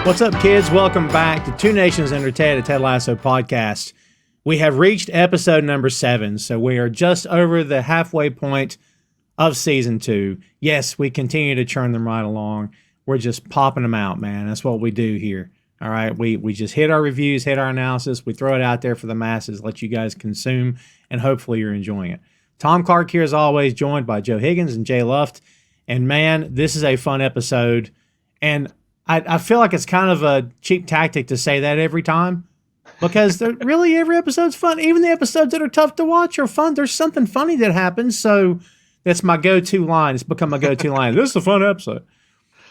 What's up, kids? Welcome back to Two Nations Under Ted, a Ted Lasso Podcast. We have reached episode number 7, so we are just over the halfway point of season 2. Yes, we continue to churn them right along. We're just popping them out, man. That's what we do here. All right, we just hit our reviews, hit our analysis. We throw it out there for the masses, let you guys consume, and hopefully you're enjoying it. Tom Clark here, as always, joined by Joe Higgens and Jay Luft. And man, this is a fun episode. And I feel like it's kind of a cheap tactic to say that every time, because really every episode's fun. Even the episodes that are tough to watch are fun. There's something funny that happens, so that's my go-to line. It's become my go-to line. This is a fun episode.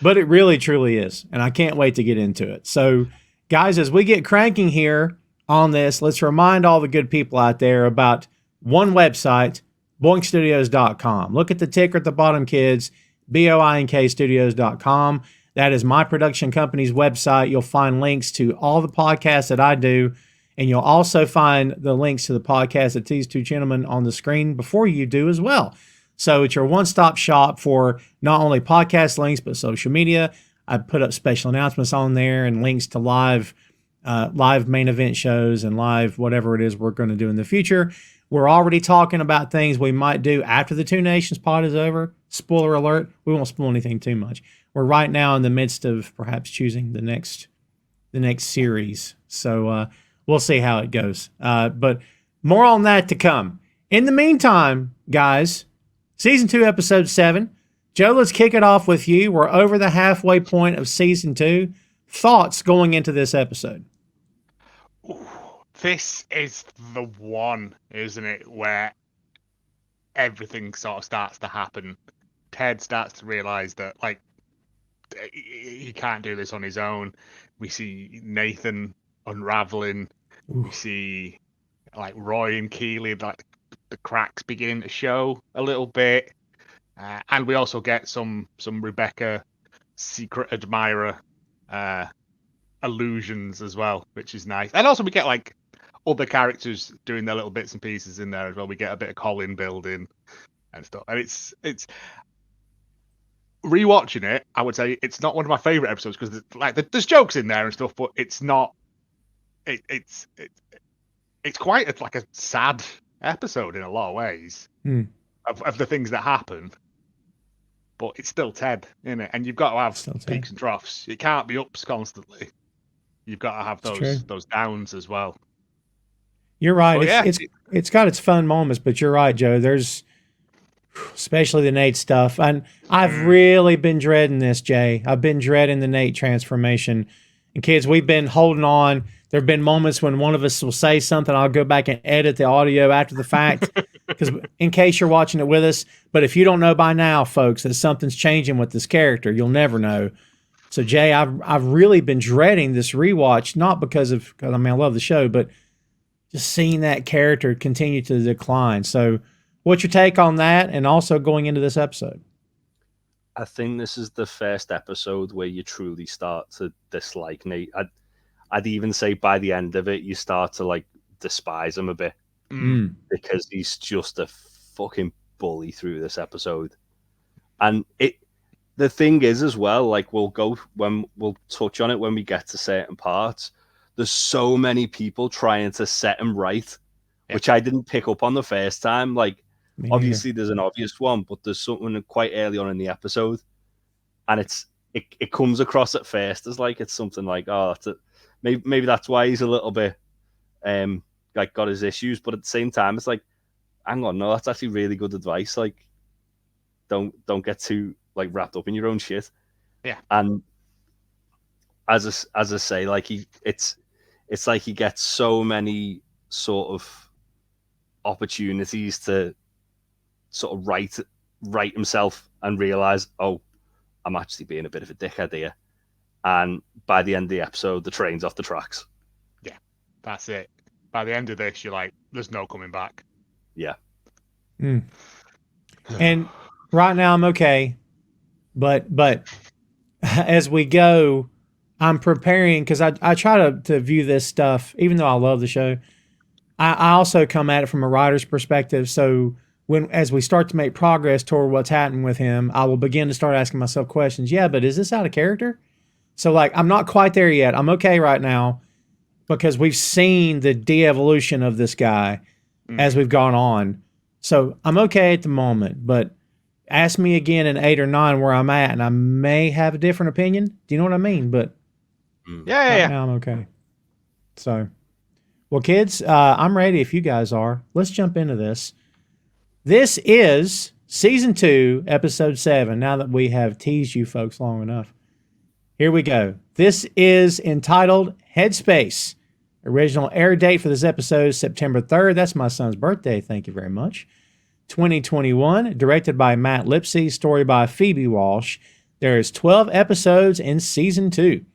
But it really, truly is, and I can't wait to get into it. So, guys, as we get cranking here on this, let's remind all the good people out there about one website, boinkstudios.com. Look at the ticker at the bottom, kids, boinkstudios.com. That is my production company's website. You'll find links to all the podcasts that I do, and you'll also find the links to the podcast that these two gentlemen on the screen before you do as well. So it's your one-stop shop for not only podcast links, but social media. I put up special announcements on there and links to live main event shows and live whatever it is we're going to do in the future. We're already talking about things we might do after the Two Nations pod is over. Spoiler alert, we won't spoil anything too much. We're right now in the midst of perhaps choosing the next series. So we'll see how it goes. But more on that to come. In the meantime, guys, Season 2, Episode 7. Joe, let's kick it off with you. We're over the halfway point of Season 2. Thoughts going into this episode? Ooh, this is the one, isn't it, where everything sort of starts to happen. Ted starts to realize that, like, he can't do this on his own. We see Nathan unraveling. Ooh. We see, like, Roy and Keeley, like, the cracks begin to show a little bit, and we also get some Rebecca secret admirer allusions as well, which is nice. And also we get like other characters doing their little bits and pieces in there as well. We get a bit of Colin building and stuff, and it's rewatching it. I would say it's not one of my favorite episodes because like there's jokes in there and stuff, but it's not. It's quite like a sad episode in a lot of ways of the things that happen, but it's still Ted, isn't it? And you've got to have peaks and troughs. It can't be ups constantly. You've got to have those downs as well. You're right. It's got its fun moments, but you're right, Joe. There's especially the Nate stuff, and I've really been dreading this, Jay. I've been dreading the Nate transformation. And kids, we've been holding on. There have been moments when one of us will say something. I'll go back and edit the audio after the fact, because in case you're watching it with us. But if you don't know by now, folks, that something's changing with this character, you'll never know. So, Jay, I've really been dreading this rewatch, not because I love the show, but just seeing that character continue to decline. So, what's your take on that, and also going into this episode? I think this is the first episode where you truly start to dislike Nate. I'd even say by the end of it, you start to like despise him a bit because he's just a fucking bully through this episode. And the thing is as well, like we'll touch on it when we get to certain parts. There's so many people trying to set him right, which I didn't pick up on the first time. Like, obviously there's an obvious one, but there's something quite early on in the episode, and it comes across at first as like it's something like, oh, maybe that's why he's a little bit like got his issues, but at the same time it's like, hang on, no, that's actually really good advice. Like, don't get too like wrapped up in your own shit. Yeah. And as I say, like it's like he gets so many sort of opportunities to sort of right himself and realize, oh, I'm actually being a bit of a dickhead here. And by the end of the episode, the train's off the tracks. Yeah, that's it. By the end of this, you're like, there's no coming back. Yeah. And right now I'm okay, but as we go, I'm preparing, because I try to view this stuff, even though I love the show, I also come at it from a writer's perspective. So as we start to make progress toward what's happening with him, I will begin to start asking myself questions. Yeah, but is this out of character? So like, I'm not quite there yet. I'm okay right now because we've seen the de-evolution of this guy as we've gone on. So I'm okay at the moment, but ask me again in 8 or 9 where I'm at, and I may have a different opinion. Do you know what I mean? But yeah. now I'm okay. So, well, kids, I'm ready if you guys are. Let's jump into this. This is Season 2, Episode 7, now that we have teased you folks long enough. Here we go. This is entitled Headspace. Original air date for this episode is September 3rd. That's my son's birthday. Thank you very much. 2021. Directed by Matt Lipsey. Story by Phoebe Walsh. There is 12 episodes in Season 2.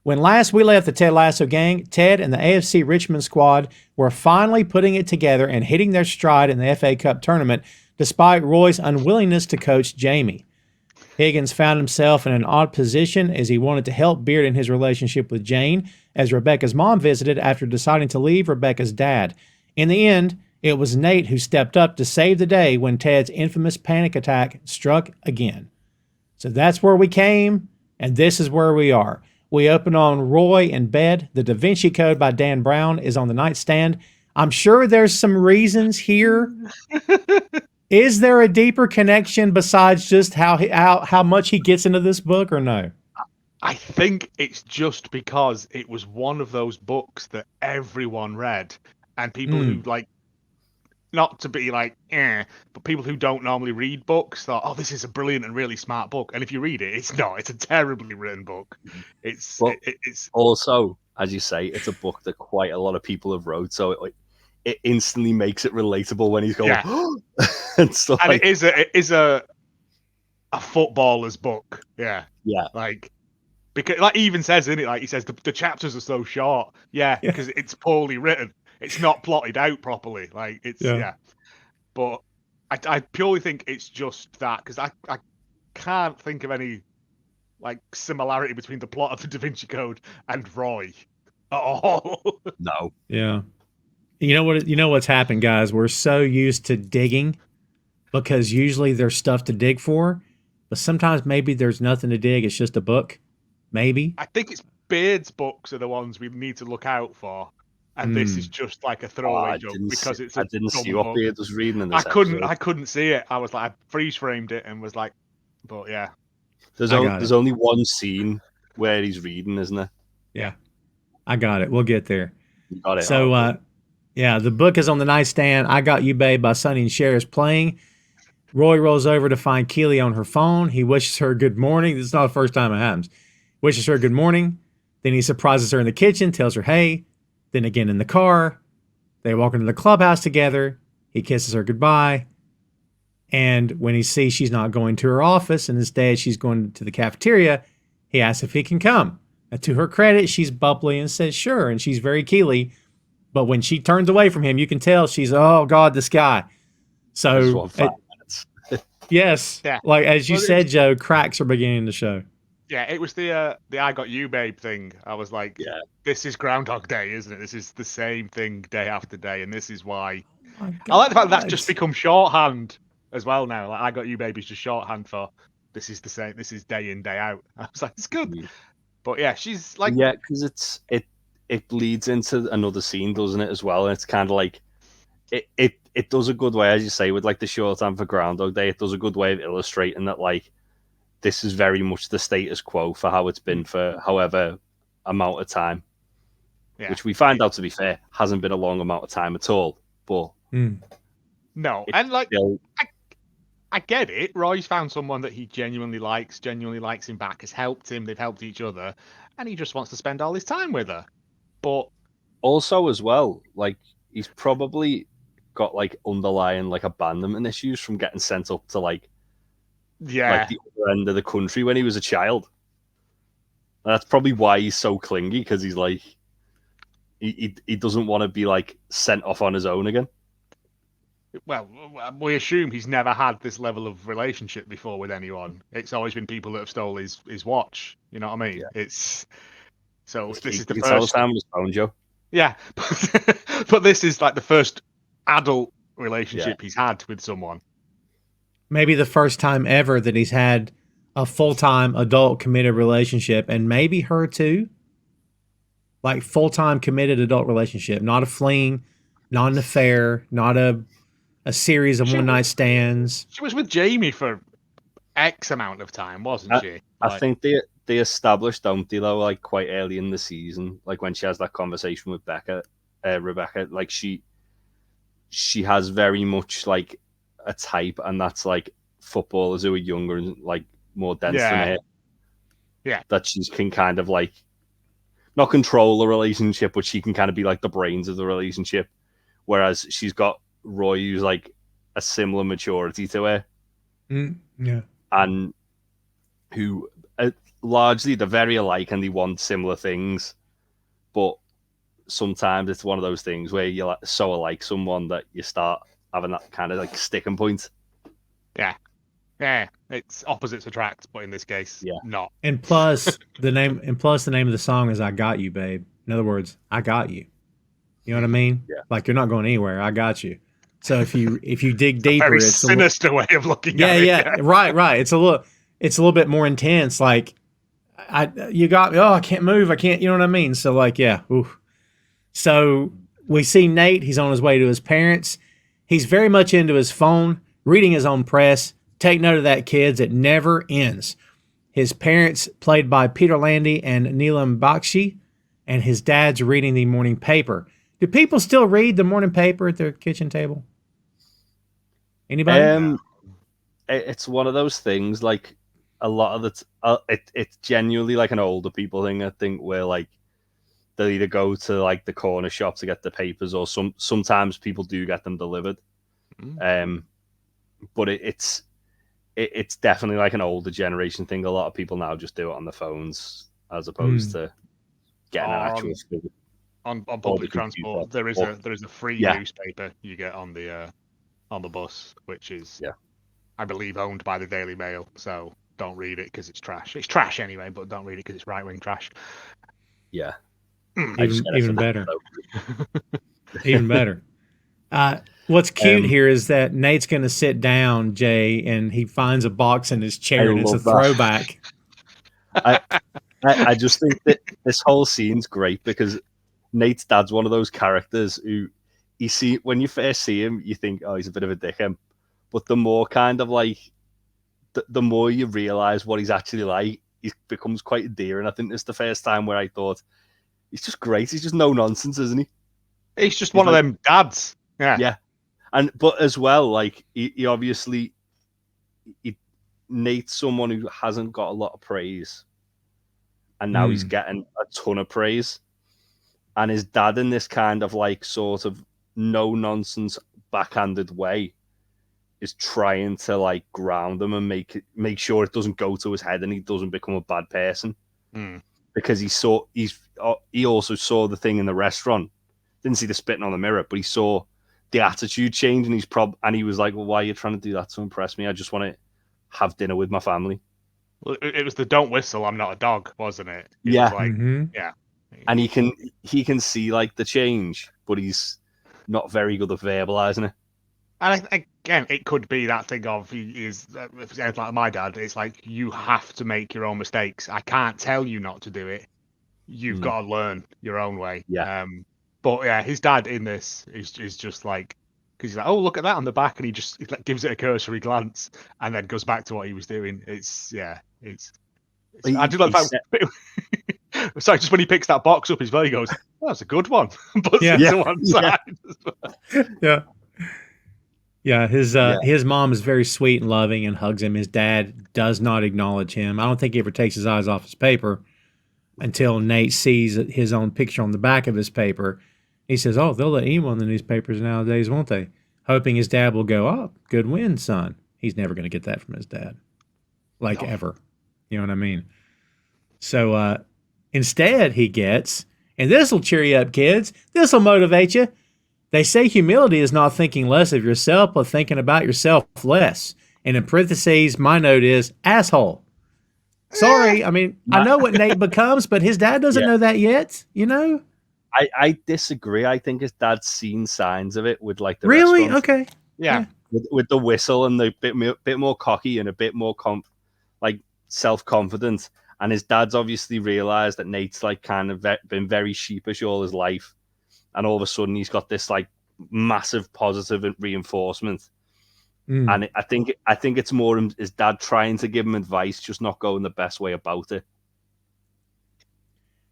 When last we left the Ted Lasso gang, Ted and the AFC Richmond squad were finally putting it together and hitting their stride in the FA Cup tournament, despite Roy's unwillingness to coach Jamie. Higgins found himself in an odd position as he wanted to help Beard in his relationship with Jane, as Rebecca's mom visited after deciding to leave Rebecca's dad. In the end, it was Nate who stepped up to save the day when Ted's infamous panic attack struck again. So that's where we came, and this is where we are. We open on Roy in bed. The Da Vinci Code by Dan Brown is on the nightstand. I'm sure there's some reasons here. Is there a deeper connection besides just how much he gets into this book, or no? I think it's just because it was one of those books that everyone read, and people who like, not to be like, but people who don't normally read books thought, oh, this is a brilliant and really smart book. And if you read it, it's not. It's a terribly written book. It's also, as you say, it's a book that quite a lot of people have wrote, so it instantly makes it relatable when he's going, and stuff. And like, it is a footballer's book. Yeah. Like, because like he even says in it, like he says the chapters are so short. Yeah, because it's poorly written. It's not plotted out properly. Like it's But I purely think it's just that, because I can't think of any like similarity between the plot of the Da Vinci Code and Roy at all. No. Yeah. You know what's happened, guys? We're so used to digging because usually there's stuff to dig for, but sometimes maybe there's nothing to dig. It's just a book. Maybe. I think it's Beard's books are the ones we need to look out for. And this is just like a throwaway joke because it's. I didn't see what Beard was reading in this. I couldn't see it. I was like, I freeze framed it and was like, but yeah. There's only one scene where he's reading, isn't there? Yeah, I got it. We'll get there. You got it. So, the book is on the nightstand. I Got You, Babe by Sonny and Cher is playing. Roy rolls over to find Keely on her phone. He wishes her good morning. This is not the first time it happens. Wishes her good morning. Then he surprises her in the kitchen, tells her, hey. Then again in the car. They walk into the clubhouse together. He kisses her goodbye. And when he sees she's not going to her office and instead she's going to the cafeteria, he asks if he can come. And to her credit, she's bubbly and says sure. And she's very Keely. But when she turns away from him, you can tell she's, oh, God, this guy. So, yes. Yeah. Like, as you said, Joe, cracks are beginning to show. Yeah, it was the I Got You, Babe thing. I was like, this is Groundhog Day, isn't it? This is the same thing day after day, and this is why. I like the fact that's just become shorthand as well now. Like, I Got You, Babe is just shorthand for this is the same. This is day in, day out. I was like, it's good. But yeah, she's like, because it leads into another scene, doesn't it, as well? And it's kind of like it does a good way, as you say, with like the shorthand for Groundhog Day. It does a good way of illustrating that, like, this is very much the status quo for how it's been for however amount of time. Yeah. Which we find out, to be fair, hasn't been a long amount of time at all. But no, and like still... I get it. Roy's found someone that he genuinely likes him back, has helped him, they've helped each other, and he just wants to spend all his time with her. But also as well, like, he's probably got like underlying like abandonment issues from getting sent up to like the other end of the country when he was a child. And that's probably why he's so clingy, because he's like he doesn't want to be like sent off on his own again. Well, we assume he's never had this level of relationship before with anyone. It's always been people that have stole his watch. You know what I mean? Yeah. It's so this is the first. Tell us on his phone, Joe. Yeah, but this is like the first adult relationship he's had with someone. Maybe the first time ever that he's had a full-time adult committed relationship, and maybe her too. Like full-time committed adult relationship, not a fling, not an affair, not a series of one-night stands. She was with Jamie for X amount of time, wasn't she? I think they established, don't they, though, like quite early in the season, like when she has that conversation with Rebecca, like she has very much like a type, and that's like footballers who are younger and like more dense than her. Yeah. That she can kind of like not control the relationship, but she can kind of be like the brains of the relationship. Whereas she's got Roy, who's like a similar maturity to her. Yeah. And who largely they're very alike and they want similar things. But sometimes it's one of those things where you're like so alike someone that you start having that kind of like sticking point. Yeah, it's opposites attract, but in this case, not. And plus the name of the song is "I Got You, Babe." In other words, I got you. You know what I mean? Yeah. Like you're not going anywhere. I got you. So if you dig deeper, very it's sinister way of looking at it. Yeah, right. It's a little bit more intense. Like you got me. Oh, I can't move. I can't. You know what I mean? So like, yeah. Ooh. So we see Nate. He's on his way to his parents. He's very much into his phone, reading his own press. Take note of that, kids. It never ends. His parents, played by Peter Landy and Neelam Bakshi, and his dad's reading the morning paper. Do people still read the morning paper at their kitchen table? Anybody? It's one of those things. Like a lot of it's genuinely like an older people thing. I think where like they'll either go to like the corner shop to get the papers, or sometimes people do get them delivered. But it's definitely like an older generation thing. A lot of people now just do it on their phones as opposed to getting an actual school. On public transport, there is a free newspaper you get on the bus, which is I believe owned by the Daily Mail. So don't read it because it's trash. It's trash anyway, but don't read it because it's right wing trash. Yeah, even better. Even better. What's cute here is that Nate's going to sit down, Jay, and he finds a box in his chair, and it's a throwback. I just think that this whole scene's great because Nate's dad's one of those characters who when you first see him, you think, oh, he's a bit of a dickhead. But the more kind of like, the more you realize what he's actually like, he becomes quite endearing. I think this is the first time where I thought, he's just great. He's just no nonsense, isn't he? He's just one of them dads. Yeah. But as well, like he obviously Nate's someone who hasn't got a lot of praise, and now he's getting a ton of praise. And his dad, in this kind of like sort of no nonsense backhanded way, is trying to like ground him and make sure it doesn't go to his head and he doesn't become a bad person. Because he also saw the thing in the restaurant. Didn't see the spitting on the mirror, but he saw the attitude change, and he was like, well, why are you trying to do that to impress me? I just want to have dinner with my family. Well, it was the don't whistle, I'm not a dog, wasn't it? Yeah. Yeah. And he can see like the change, but he's not very good at verbalizing it. And again, it could be that thing of like my dad. It's like you have to make your own mistakes. I can't tell you not to do it. You've got to learn your own way. Yeah. But yeah, his dad in this is just like, because he's like, oh, look at that on the back, and he just gives it a cursory glance and then goes back to what he was doing. I do like that. Sorry, just when he picks that box up as well, he goes, oh, that's a good one. Puts it to one side. Yeah, his mom is very sweet and loving and hugs him. His dad does not acknowledge him. I don't think he ever takes his eyes off his paper until Nate sees his own picture on the back of his paper. He says, oh, they'll let anyone in the newspapers nowadays, won't they? Hoping his dad will go, oh, good win, son. He's never going to get that from his dad. Ever. You know what I mean? So instead he gets, and this will cheer you up, kids. This will motivate you. They say humility is not thinking less of yourself, but thinking about yourself less. And in parentheses, my note is asshole. Sorry, I mean, I know what Nate becomes, but his dad doesn't know that yet, you know? I disagree. I think his dad's seen signs of it with like the Really? restaurants. Okay. Yeah. With the whistle and the bit more cocky and a bit more self-confident, and his dad's obviously realized that Nate's like kind of been very sheepish all his life, and all of a sudden he's got this like massive positive reinforcement. And I think it's more his dad trying to give him advice, just not going the best way about it.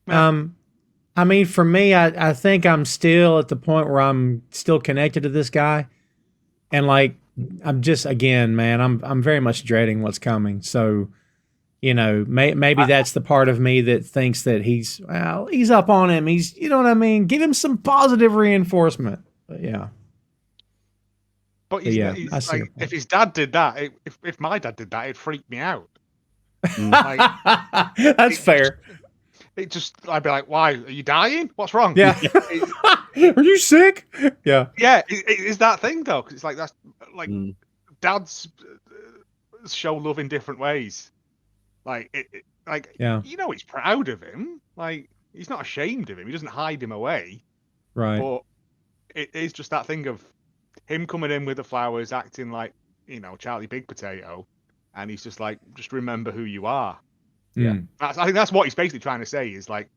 I mean, for me, I think I'm still at the point where I'm still connected to this guy, and like I'm just, again, man, I'm very much dreading what's coming. So, you know, maybe that's the part of me that thinks that he's up on him. He's, you know what I mean? Give him some positive reinforcement. But yeah. But he's like, if his dad did that, if my dad did that, it'd freak me out. Like, that's fair. I'd be like, why? Are you dying? What's wrong? Yeah. Are you sick? Yeah. Yeah. It's that thing though, because it's like that's like dads show love in different ways. Like you know, he's proud of him. Like he's not ashamed of him. He doesn't hide him away. Right. But it is just that thing of him coming in with the flowers, acting like, you know, Charlie Big Potato, and he's just like, just remember who you are. Yeah. I think that's what he's basically trying to say is like,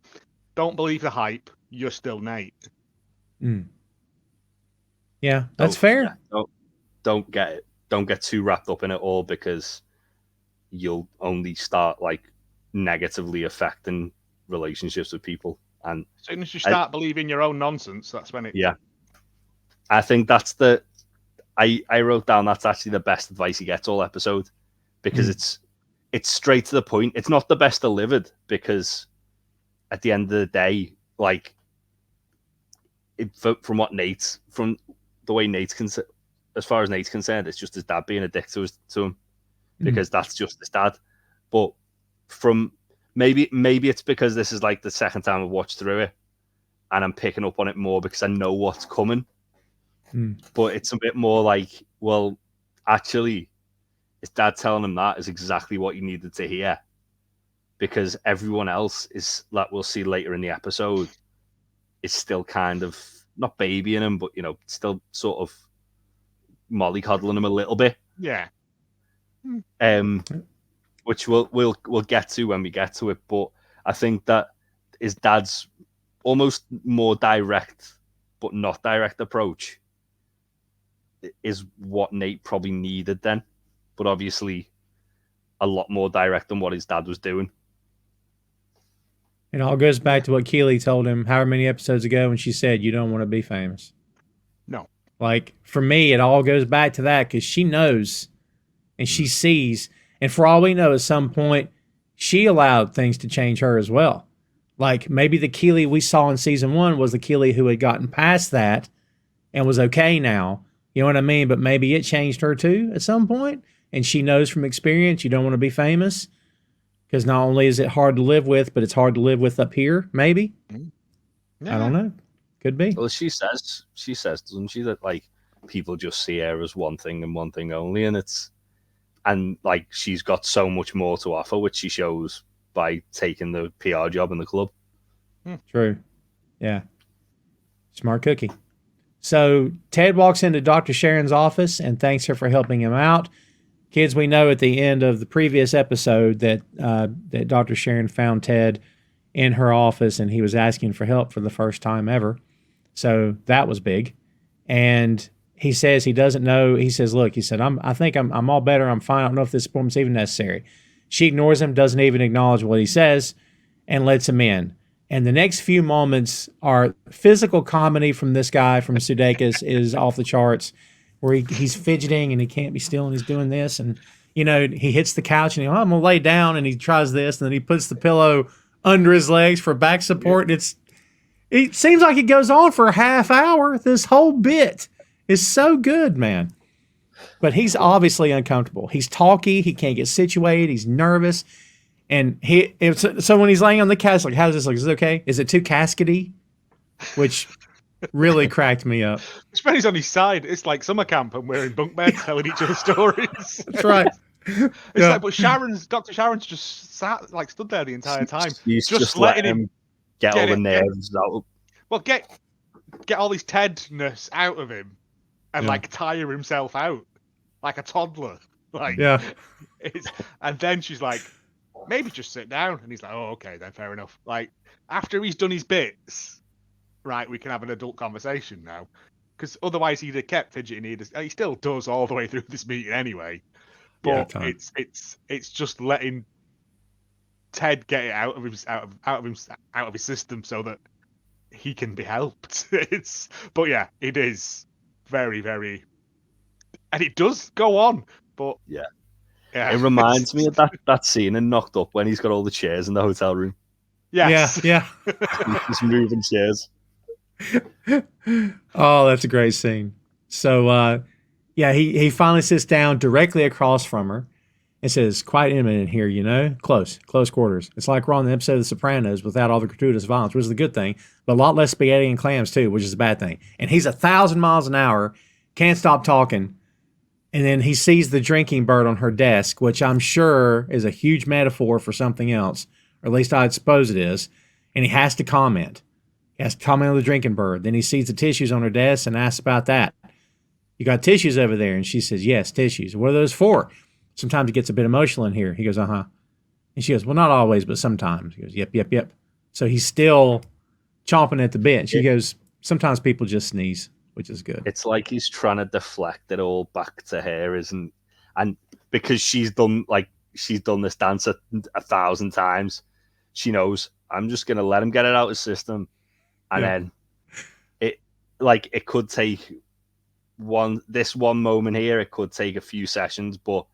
don't believe the hype. You're still Nate. Yeah, that's fair. Yeah, don't get too wrapped up in it all, because you'll only start like negatively affecting relationships with people. And as soon as you start believing your own nonsense, that's when it. Yeah. I think that's I wrote down that's actually the best advice he gets all episode, because it's straight to the point. It's not the best delivered, because at the end of the day, like from the way Nate's as far as Nate's concerned, it's just his dad being a dick to him, because that's just his dad. But from maybe it's because this is like the second time I've watched through it, and I'm picking up on it more because I know what's coming. But it's a bit more like, well, actually, his dad telling him that is exactly what he needed to hear, because everyone else is, like we'll see later in the episode, is still kind of not babying him, but, you know, still sort of mollycoddling him a little bit. Yeah. Which we'll get to when we get to it. But I think that his dad's almost more direct, but not direct approach is what Nate probably needed then. But obviously a lot more direct than what his dad was doing. It all goes back to what Keely told him however many episodes ago when she said, you don't want to be famous. No. Like, for me, it all goes back to that, because she knows and she sees. And for all we know, at some point, she allowed things to change her as well. Like, maybe the Keely we saw in season 1 was the Keely who had gotten past that and was okay now. You know what I mean? But maybe it changed her too at some point. And she knows from experience you don't want to be famous, because not only is it hard to live with, but it's hard to live with up here, maybe. Yeah. I don't know. Could be. Well, she says, doesn't she, that like people just see her as one thing and one thing only, and like she's got so much more to offer, which she shows by taking the PR job in the club. True. Yeah. Smart cookie. So Ted walks into Dr. Sharon's office and thanks her for helping him out. Kids, we know at the end of the previous episode that that Dr. Sharon found Ted in her office and he was asking for help for the first time ever. So that was big. And he says he doesn't know. He says, look, he said, I think I'm all better. I'm fine. I don't know if this appointment's even necessary. She ignores him, doesn't even acknowledge what he says, and lets him in. And the next few moments are physical comedy from this guy from Sudeikis is off the charts, where he's fidgeting and he can't be still and he's doing this. And, you know, he hits the couch and I'm going to lay down, and he tries this, and then he puts the pillow under his legs for back support. And it seems like it goes on for a half hour. This whole bit is so good, man. But he's obviously uncomfortable. He's talky. He can't get situated. He's nervous. And so when he's laying on the couch, like, how does this look? Is it okay? Is it too caskety? Which really cracked me up. Especially he's on his side. It's like summer camp and we're in bunk beds telling each other stories. That's right. It's like, but Dr. Sharon's just stood there the entire time. He's just letting him get all the nerves out. Well, get all his Tedness out of him and like tire himself out like a toddler. Like, yeah. And then she's like, maybe just sit down. And he's like, oh, okay, then fair enough. Like, after he's done his bits, right, we can have an adult conversation now. Because otherwise he'd have kept fidgeting. He still does all the way through this meeting anyway. But it's just letting Ted get it out of his system so that he can be helped. But yeah, it is very, very, and it does go on. But yeah. It reminds me of that scene in Knocked Up when he's got all the chairs in the hotel room. Yes. Yeah. He's moving chairs. Oh, that's a great scene. So, he finally sits down directly across from her and says, quite intimate in here, you know, close quarters. It's like we're on the episode of The Sopranos without all the gratuitous violence, which is a good thing, but a lot less spaghetti and clams too, which is a bad thing. And he's 1,000 miles an hour, can't stop talking. And then he sees the drinking bird on her desk, which I'm sure is a huge metaphor for something else, or at least I suppose it is. And he has to comment. He has to comment on the drinking bird. Then he sees the tissues on her desk and asks about that. You got tissues over there? And she says, yes, tissues. What are those for? Sometimes he gets a bit emotional in here. He goes, uh-huh. And she goes, well, not always, but sometimes. He goes, yep. So he's still chomping at the bit. And she goes, sometimes people just sneeze, which is good. It's like he's trying to deflect it all back to her, isn't? And because she's done this dance 1,000 times, she knows, I'm just going to let him get it out of his system. And then it could take one moment here, it could take a few sessions, but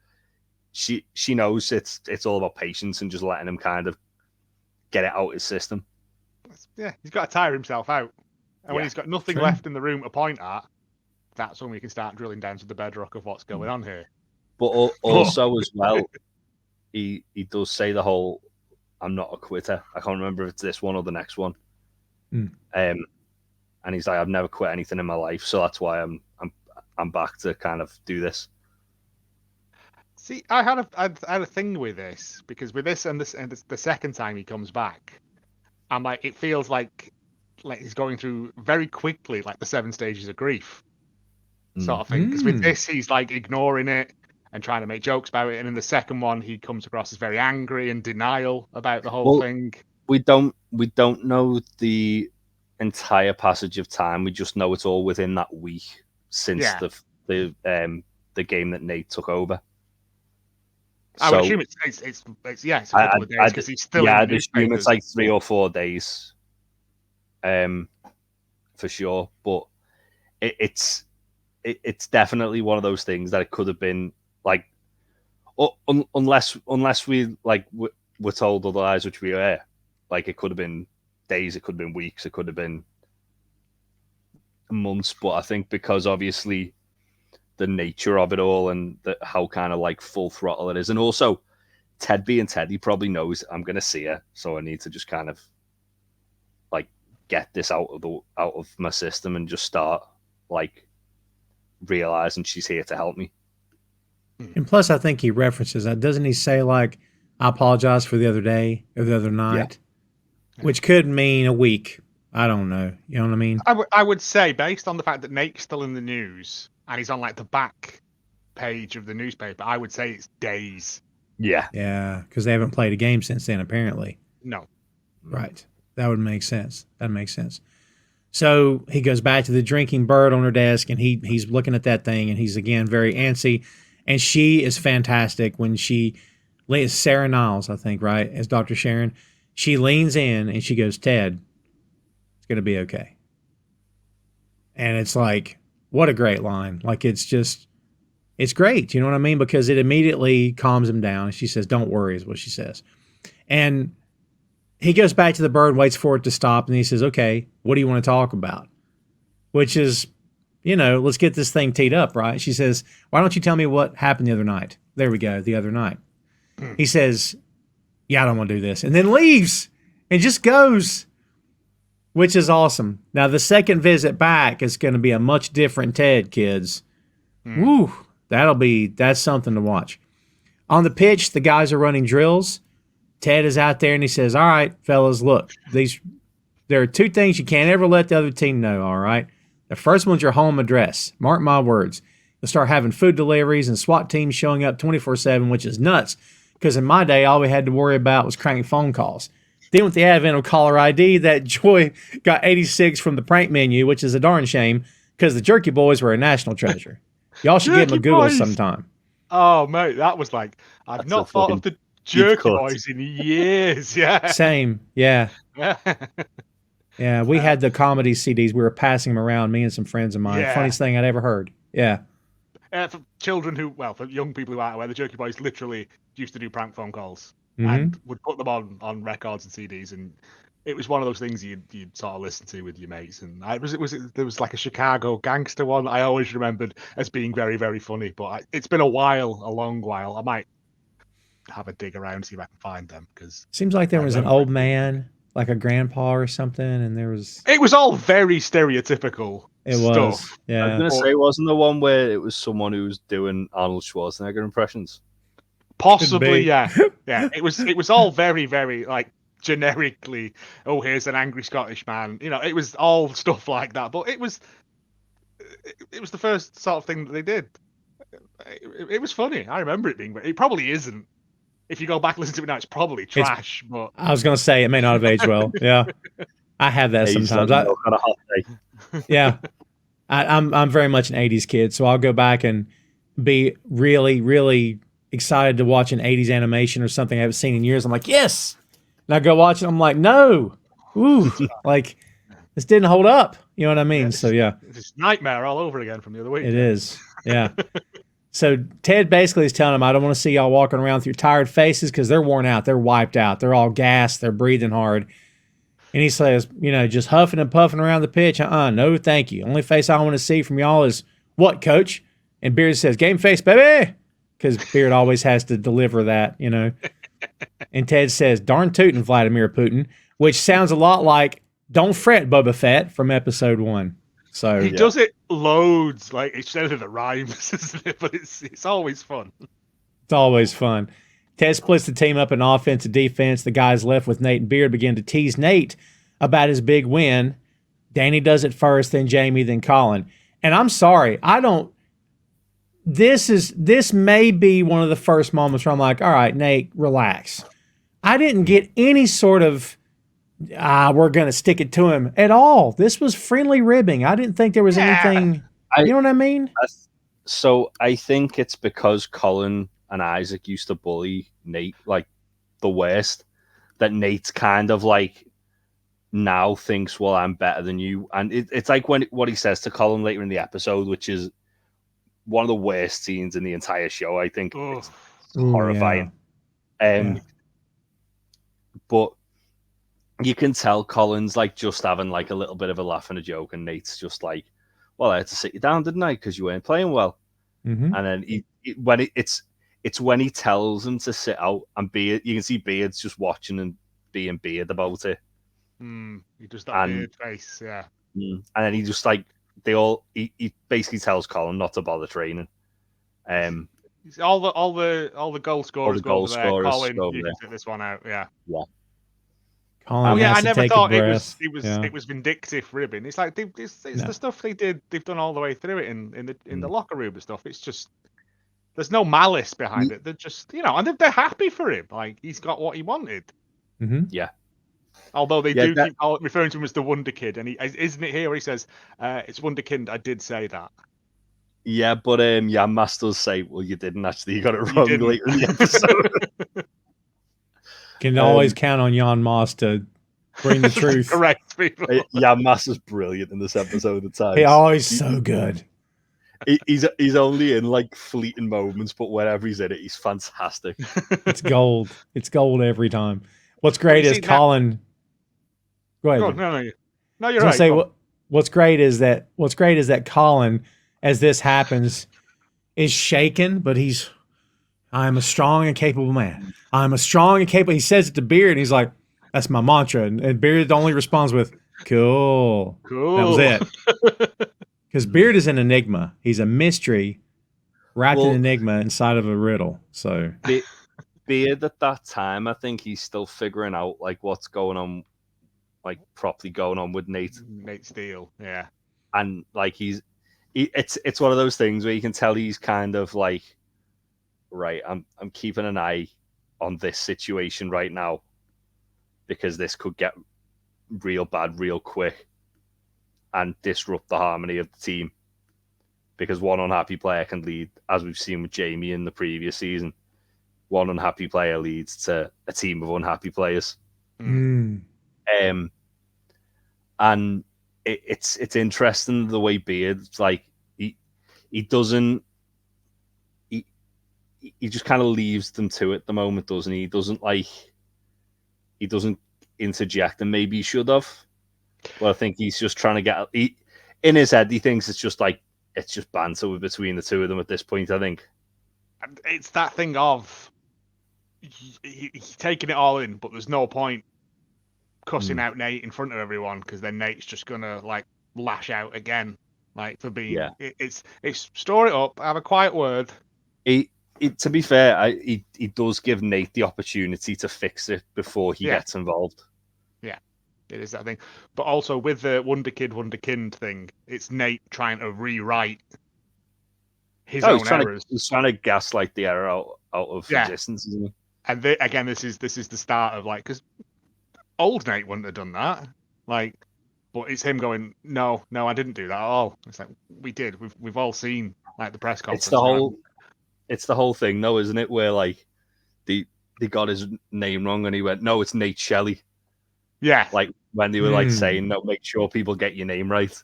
she knows it's all about patience and just letting him kind of get it out of his system. Yeah, he's got to tire himself out. And when he's got nothing left in the room to point at, that's when we can start drilling down to the bedrock of what's going on here. But also as well, he does say the whole, I'm not a quitter. I can't remember if it's this one or the next one. And he's like, I've never quit anything in my life, so that's why I'm back to kind of do this. See, I had a thing with this, because with this and the second time he comes back, I'm like, it feels like he's going through very quickly, like the 7 stages of grief sort of thing. Because with this, he's like ignoring it and trying to make jokes about it, and in the second one, he comes across as very angry and denial about the whole thing. We don't know the entire passage of time. We just know it's all within that week since the game that Nate took over. I would assume it's a couple of days, because he's still. Yeah, I'd assume it's like 3 or 4 days, for sure. But it's definitely one of those things that it could have been like, unless we were told otherwise, which we were. Like, it could have been days, it could have been weeks, it could have been months. But I think because obviously the nature of it all and how kind of like full throttle it is, and also Ted being Ted, he probably knows I'm going to see her, so I need to just kind of like get this out of my system and just start like realizing she's here to help me. And plus, I think he references that. Doesn't he say like, I apologize for the other day or the other night? Which could mean a week. I don't know. You know what I mean? I would say, based on the fact that Nate's still in the news and he's on like the back page of the newspaper, I would say it's days. Yeah. Yeah, because they haven't played a game since then, apparently. No. Right. That would make sense. That makes sense. So he goes back to the drinking bird on her desk, and he's looking at that thing, and he's, again, very antsy. And she is fantastic when Sarah Niles, I think, right, as Dr. Sharon. She leans in and she goes, Ted, it's going to be okay. And it's like, what a great line. Like, it's great. You know what I mean? Because it immediately calms him down. And she says, don't worry, is what she says. And he goes back to the bird, waits for it to stop. And he says, okay, what do you want to talk about? Which is, let's get this thing teed up, right? She says, why don't you tell me what happened the other night? There we go, the other night. He says, yeah, I don't want to do this. And then leaves and just goes, which is awesome. Now, the second visit back is going to be a much different Ted, kids. Woo, that's something to watch. On the pitch, the guys are running drills. Ted is out there and he says, all right, fellas, look, there are 2 things you can't ever let the other team know, all right? The first one's your home address. Mark my words. You'll start having food deliveries and SWAT teams showing up 24/7, which is nuts. Because in my day, all we had to worry about was cranking phone calls. Then with the advent of caller ID, that joy got 86 from the prank menu, which is a darn shame because the Jerky Boys were a national treasure. Y'all should give them a Google sometime. Oh, mate, that was like, I've not thought of the Jerky Boys in years. Yeah. Same. Yeah. Yeah, we had the comedy CDs. We were passing them around, me and some friends of mine. Yeah. Funniest thing I'd ever heard. Yeah. For children for young people who aren't aware, the Jerky Boys literally used to do prank phone calls and would put them on records and CDs, and it was one of those things you'd sort of listen to with your mates. And there was like a Chicago gangster one I always remembered as being very, very funny. But it's been a long while. I might have a dig around, see if I can find them, because seems like there was an old man, like a grandpa or something, and it was all very stereotypical. It stuff. was. Yeah. I was gonna say, wasn't the one where it was someone who was doing Arnold Schwarzenegger impressions? Possibly, yeah. Yeah. It was all very, very like generically, oh, here's an angry Scottish man. You know, it was all stuff like that. But it was the first sort of thing that they did. It was funny. I remember it being. It probably isn't. If you go back and listen to it now, it's probably trash. But I was going to say it may not have aged well. Yeah, I have that sometimes. Yeah, I'm very much an '80s kid, so I'll go back and be really, really excited to watch an '80s animation or something I haven't seen in years. I'm like, yes, and I go watch it. I'm like, no, ooh, like this didn't hold up. You know what I mean? So yeah, it's nightmare all over again from the other week. It is. Yeah. So Ted basically is telling him, I don't want to see y'all walking around with your tired faces because they're worn out. They're wiped out. They're all gassed. They're breathing hard. And he says, just huffing and puffing around the pitch. No, thank you. Only face I want to see from y'all is what, coach? And Beard says, game face, baby. Because Beard always has to deliver that, And Ted says, darn tootin', Vladimir Putin, which sounds a lot like don't fret, Boba Fett from episode 1. So he does it loads, like it's said that it rhymes, isn't it? But it's always fun. It's always fun. Ted splits the team up in offense and defense. The guys left with Nate and Beard begin to tease Nate about his big win. Danny does it first, then Jamie, then Colin. And I'm sorry, this may be one of the first moments where I'm like, all right, Nate, relax. I didn't get any sort of we're going to stick it to him at all. This was friendly ribbing. I didn't think there was anything. You know what I mean? So I think it's because Colin and Isaac used to bully Nate like the worst, that Nate's kind of like now thinks, well, I'm better than you. And it's like what he says to Colin later in the episode, which is one of the worst scenes in the entire show. I think it's horrifying. Yeah. But you can tell Colin's like just having like a little bit of a laugh and a joke, and Nate's just like, well, I had to sit you down, didn't I? Because you weren't playing well. Mm-hmm. And then it's when he tells him to sit out, and Beard, you can see Beard's just watching and being Beard about it. He does that weird face, yeah. And then he just like he basically tells Colin not to bother training. All the goal scorers go over there. Colin, you can sit this one out, yeah. Yeah. Colin I never thought it was vindictive ribbing. It's like it's the stuff they've done all the way through it in the locker room and stuff. It's just there's no malice behind it. They're just and they're happy for him. Like he's got what he wanted. Mm-hmm. Yeah. Although they do keep referring to him as the Wonder Kid, and isn't it here where he says it's Wonder Kid? I did say that. Yeah, but Mas does say, well, you didn't actually. You got it wrong later in the episode. Can always count on Jan Moss to bring the truth. Correct people. Jan Moss is brilliant in this episode at times. He's always so good. He's only in like fleeting moments, but whenever he's in it, he's fantastic. It's gold. It's gold every time. What's great is Colin. Go ahead. No, you're right. What's great is that Colin, as this happens, is shaken, but I am a strong and capable man. I'm a strong and capable. He says it to Beard, and he's like, that's my mantra. And Beard only responds with, cool. That was it. Because Beard is an enigma. He's a mystery wrapped in enigma inside of a riddle. So Beard at that time, I think he's still figuring out like what's going on, like properly going on with Nate Steele. Yeah. And like it's one of those things where you can tell he's kind of like, right, I'm keeping an eye on this situation right now, because this could get real bad real quick and disrupt the harmony of the team. Because one unhappy player can lead, as we've seen with Jamie in the previous season, one unhappy player leads to a team of unhappy players. Mm. And it's interesting the way Beard's like he doesn't he just kind of leaves them to it at the moment, doesn't he? He doesn't interject, and maybe he should have. But I think he's just trying to get in his head. He thinks it's just banter between the two of them at this point. I think it's that thing of he's taking it all in, but there's no point cussing out Nate in front of everyone, because then Nate's just gonna like lash out again, like for being. Yeah. It's store it up, have a quiet word. To be fair, he does give Nate the opportunity to fix it before he gets involved. Yeah, it is that thing. But also with the Wunderkind thing, it's Nate trying to rewrite his own errors. He's trying to gaslight the error out of existence, isn't he? And again, this is the start of like, because old Nate wouldn't have done that. Like, but it's him going, no, I didn't do that at all. It's like, we did. We've all seen like the press conference. It's the whole thing, though, isn't it? Where like they got his name wrong, and he went, "No, it's Nate Shelley." Yeah, like when they were like saying, "No, make sure people get your name right,"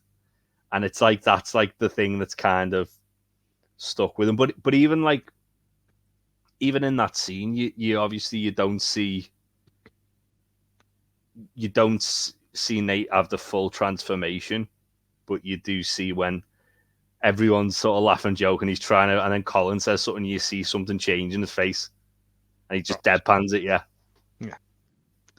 and it's like that's like the thing that's kind of stuck with him. But even in that scene, you obviously don't see Nate have the full transformation, but you do see when everyone's sort of laughing, joking, he's trying to, and then Colin says something, you see something change in his face, and he just deadpans it.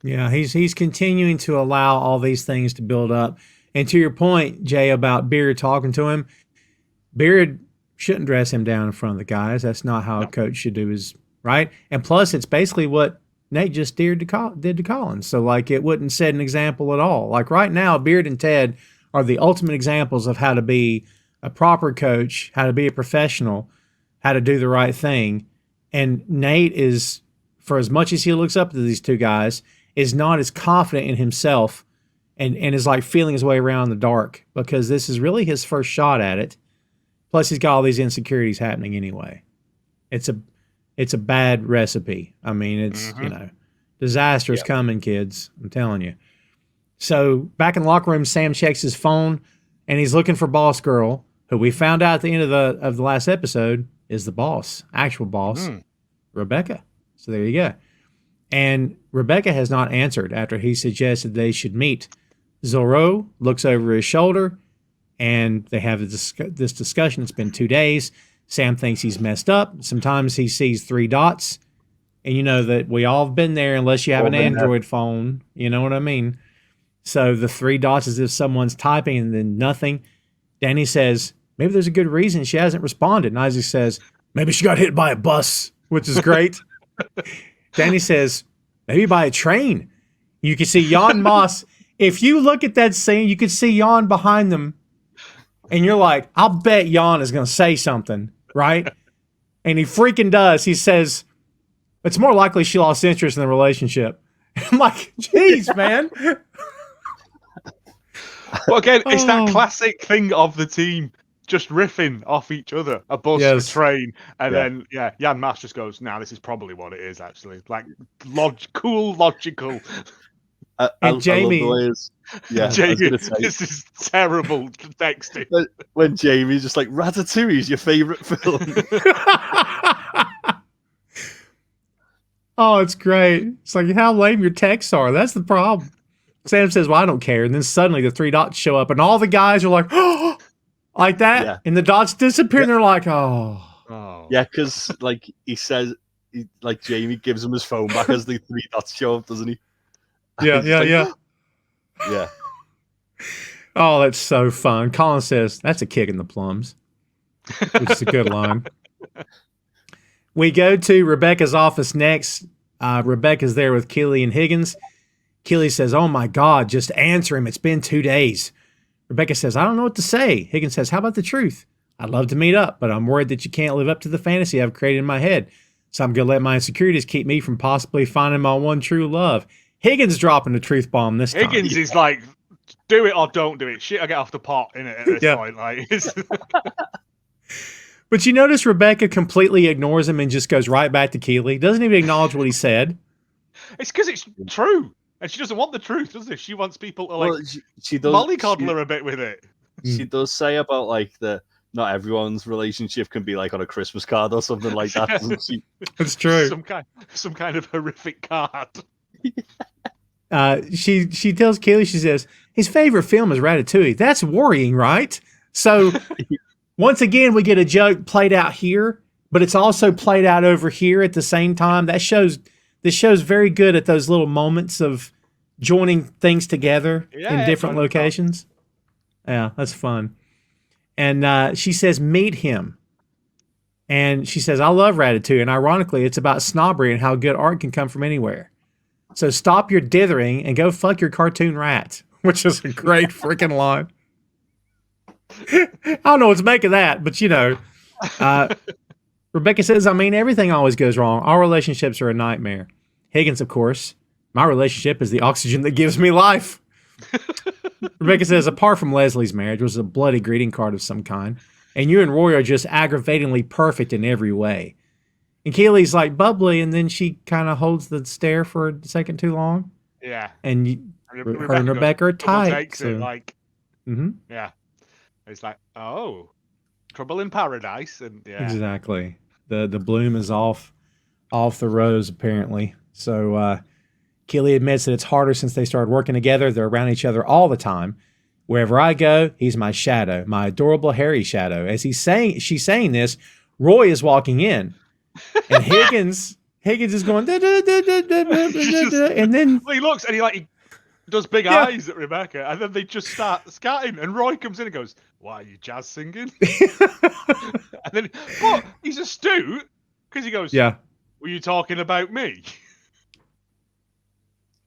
Yeah, he's continuing to allow all these things to build up. And to your point, Jay, about Beard talking to him, Beard shouldn't dress him down in front of the guys. That's not how a coach should do his, right? And plus, it's basically what Nate just did to Colin. So, like, it wouldn't set an example at all. Like, right now, Beard and Ted are the ultimate examples of how to be a proper coach, how to be a professional, how to do the right thing. And Nate is, for as much as he looks up to these two guys, is not as confident in himself and is like feeling his way around in the dark, because this is really his first shot at it. Plus, he's got all these insecurities happening anyway. It's a bad recipe. I mean, it's, disaster is coming, kids. I'm telling you. So back in the locker room, Sam checks his phone and he's looking for Boss Girl, who we found out at the end of the last episode is the boss, actual boss, Rebecca. So there you go. And Rebecca has not answered after he suggested they should meet. Zorro looks over his shoulder and they have this discussion. It's been 2 days. Sam thinks he's messed up. Sometimes he sees 3 dots. And you know that we all have been there unless you have an Android phone. You know what I mean? So the 3 dots is if someone's typing and then nothing. Danny says, maybe there's a good reason she hasn't responded. And Isaac says, maybe she got hit by a bus, which is great. Danny says, maybe by a train. You can see Jan Moss. If you look at that scene, you can see Jan behind them. And you're like, I'll bet Jan is going to say something, right? And he freaking does. He says, it's more likely she lost interest in the relationship. I'm like, geez, man. Well, again, it's that classic thing of the team just riffing off each other, a bus, a train, and then Jan Mass just goes, "Nah, this is probably what it is." Actually, like logical. And Jamie, Jamie, this is terrible texting. When Jamie's just like, Ratatouille is your favorite film. Oh, it's great. It's like how lame your texts are. That's the problem. Sam says, well, I don't care. And then suddenly the 3 dots show up and all the guys are like, oh, like that. Yeah. And the dots disappear and they're like, oh. Yeah, because like he says, like Jamie gives him his phone back as the 3 dots show up, doesn't he? Yeah. Yeah. Oh, that's so fun. Colin says, that's a kick in the plums, which is a good line. We go to Rebecca's office next. Rebecca's there with Keely and Higgins. Keely says, oh my God, just answer him. It's been 2 days. Rebecca says, I don't know what to say. Higgins says, how about the truth? I'd love to meet up, but I'm worried that you can't live up to the fantasy I've created in my head. So I'm going to let my insecurities keep me from possibly finding my one true love. Higgins dropping the truth bomb this time. Higgins is like, do it or don't do it. Shit, I get off the pot in it at this point. Like, But you notice Rebecca completely ignores him and just goes right back to Keeley. Doesn't even acknowledge what he said. It's because it's true. And she doesn't want the truth, does she? She wants people to, like, Well, she does, mollycoddle her a bit with it. She does say about, like, not everyone's relationship can be, like, on a Christmas card or something like that, doesn't she? That's true. Some kind of horrific card. She tells Keeley, she says, his favorite film is Ratatouille. That's worrying, right? So once again, we get a joke played out here, but it's also played out over here at the same time. This show's very good at those little moments of joining things together in different locations. Yeah, that's fun. And she says, meet him. And she says, I love Ratatouille. And ironically, it's about snobbery and how good art can come from anywhere. So stop your dithering and go fuck your cartoon rat, which is a great freaking line. I don't know what to make of that, but Rebecca says, I mean, everything always goes wrong. Our relationships are a nightmare. Higgins, of course, my relationship is the oxygen that gives me life. Rebecca says, apart from Leslie's marriage, was a bloody greeting card of some kind. And you and Roy are just aggravatingly perfect in every way. And Keely's like bubbly, and then she kind of holds the stare for a second too long. Yeah. And her and Rebecca are tight. So. Yeah. It's like, oh, trouble in paradise. And yeah. Exactly. The bloom is off the rose, apparently. So Keely admits that it's harder since they started working together. They're around each other all the time. Wherever I go, he's my shadow, my adorable hairy shadow. As she's saying this, Roy is walking in. And Higgins is going, da, da, da, da, da, da, da, da, and then he looks and he does big eyes at Rebecca, and then they just start scatting. And Roy comes in and goes, "Why are you jazz singing?" And then, but he's astute because he goes, "Yeah, were you talking about me?"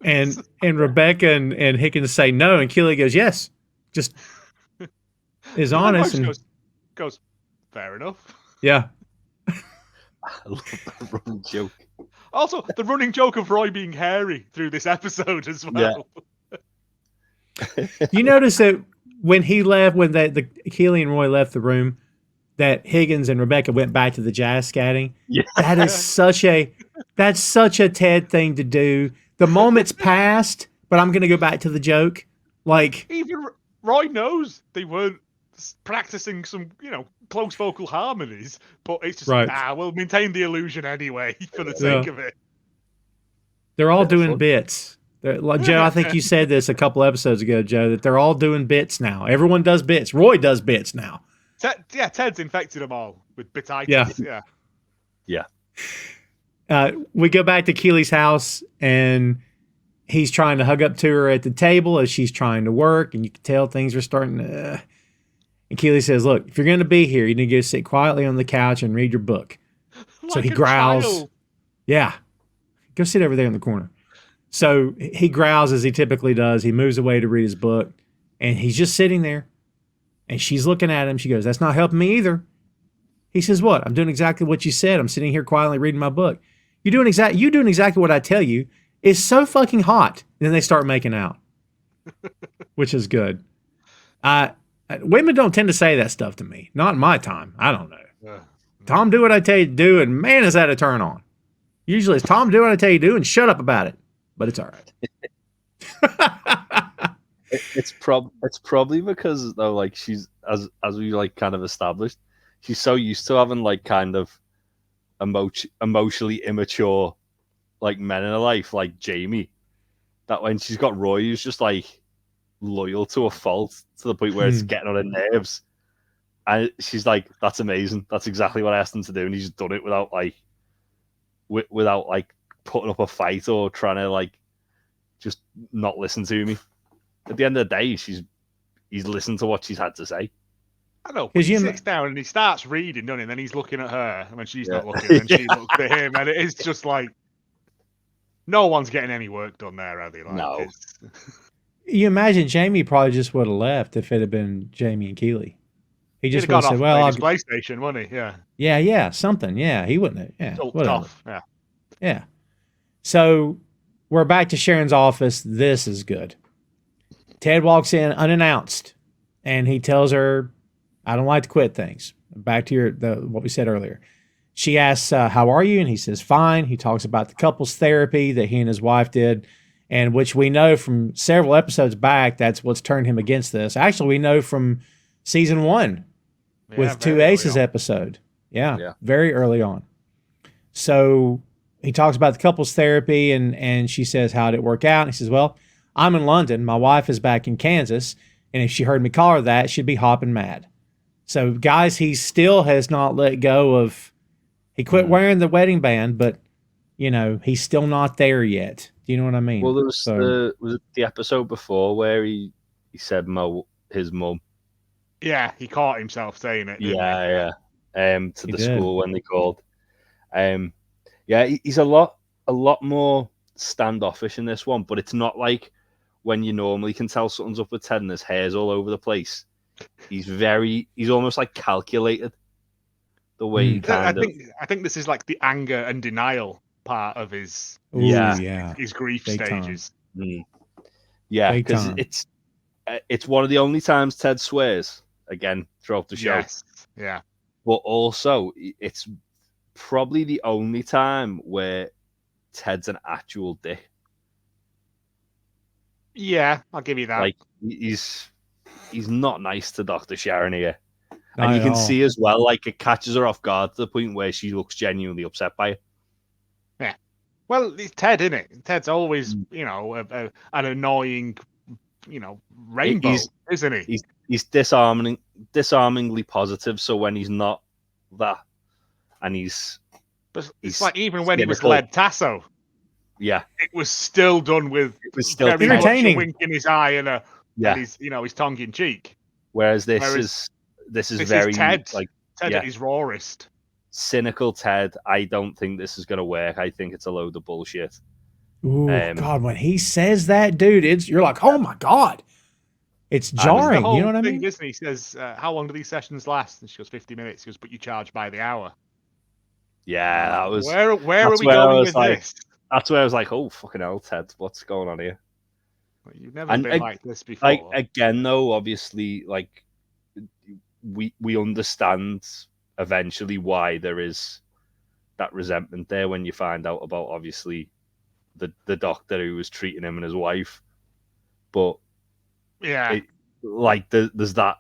And Rebecca and Higgins say no, and Keely goes, "Yes," just is honest and goes, "Fair enough." Yeah. I love that running joke. Also, the running joke of Roy being hairy through this episode as well. Yeah. You notice that when he left, when the Keely and Roy left the room, that Higgins and Rebecca went back to the jazz scatting. Yeah. That's such a Ted thing to do. The moment's passed, but I'm going to go back to the joke. Like, even Roy knows they weren't practicing some, close vocal harmonies, but it's just we'll maintain the illusion anyway for the sake of it. They're all doing bits. Joe, I think you said this a couple episodes ago, Joe, that they're all doing bits now. Everyone does bits. Roy does bits now. Ted's infected them all with bititis. Yeah. We go back to Keely's house, and he's trying to hug up to her at the table as she's trying to work, and you can tell things are starting to... And Keely says, look, if you're going to be here, you need to go sit quietly on the couch and read your book. So he growls. Child. Yeah. Go sit over there in the corner. So he growls as he typically does. He moves away to read his book, and he's just sitting there. And she's looking at him. She goes, that's not helping me either. He says, what? I'm doing exactly what you said. I'm sitting here quietly reading my book. You doing exactly what I tell you. It's so fucking hot. And then they start making out, which is good. Women don't tend to say that stuff to me. Not in my time. I don't know. Tom, do what I tell you to do, and man, is that a turn on. Usually it's Tom, do what I tell you to do, and shut up about it. But it's all right. It's probably because, though, like, she's, as we, like, kind of established, she's so used to having, like, kind of emotionally immature, like, men in her life, like Jamie, that when she's got Roy, who's just, like, loyal to a fault to the point where it's getting on her nerves, and she's like, that's amazing, that's exactly what I asked him to do, and he's done it without putting up a fight or trying to, like, just not listen to me. At the end of the day, he's listened to what she's had to say. I know. He sits down and he starts reading, doesn't he? And then he's looking at her, and when she's not looking, and she looks at him, and it is just like, no one's getting any work done there, are they? Like, no. You imagine Jamie probably just would have left if it had been Jamie and Keely. He just He'd have would have gone said, off well, playing I'll, his PlayStation, wouldn't he? Yeah. yeah, something. Yeah, he wouldn't have. Yeah, Sulked whatever. off. Yeah. Yeah. So we're back to Sharon's office. This is good. Ted walks in unannounced, and he tells her, I don't like to quit things. Back to what we said earlier. She asks, how are you? And he says, fine. He talks about the couples therapy that he and his wife did, and which we know from several episodes back, that's what's turned him against this. Actually, we know from season 1 with Two Aces episode. Yeah, very early on. So he talks about the couples therapy, and she says, how did it work out? And he says, well, I'm in London. My wife is back in Kansas, and if she heard me call her that, she'd be hopping mad. So, guys, he still has not let go of. He quit wearing the wedding band, but he's still not there yet. Do you know what I mean? Well, there was was it the episode before where he said his mum. Yeah, he caught himself saying it. Yeah. To the school when they called. He's a lot more standoffish in this one, but it's not like when you normally can tell something's up with Ted and his hair's all over the place. He's almost like calculated the way he kind of. I think this is like the anger and denial part of his his grief Big stages. Yeah, because it's one of the only times Ted swears again throughout the show. Yes. Yeah, but also it's probably the only time where Ted's an actual dick. Yeah, I'll give you that. Like he's not nice to Dr. Sharon here. And you can see as well, like it catches her off guard to the point where she looks genuinely upset by it. Yeah. Well, it's Ted, isn't it? Ted's always, an annoying, rainbow, isn't he? He's disarmingly positive. So when he's not that, and he's like even when he was led Tasso. Yeah, it was still done with still very entertaining. Much a wink in his eye and his tongue in cheek. Whereas this is very Ted, like Ted at his rawest. Cynical Ted. I don't think this is going to work. I think it's a load of bullshit. Ooh, God, when he says that, dude, you're like, oh my God. It's jarring. You know what I mean? Isn't he? He says, how long do these sessions last? And she goes, 50 minutes. He goes, but you charge by the hour. Yeah, that was. Where are we going with this? That's where I was like, oh, fucking hell, Ted, what's going on here? You've never been like this before. Like, again, though, obviously, like, we understand eventually why there is that resentment there when you find out about, obviously, the doctor who was treating him and his wife. But, yeah, there's that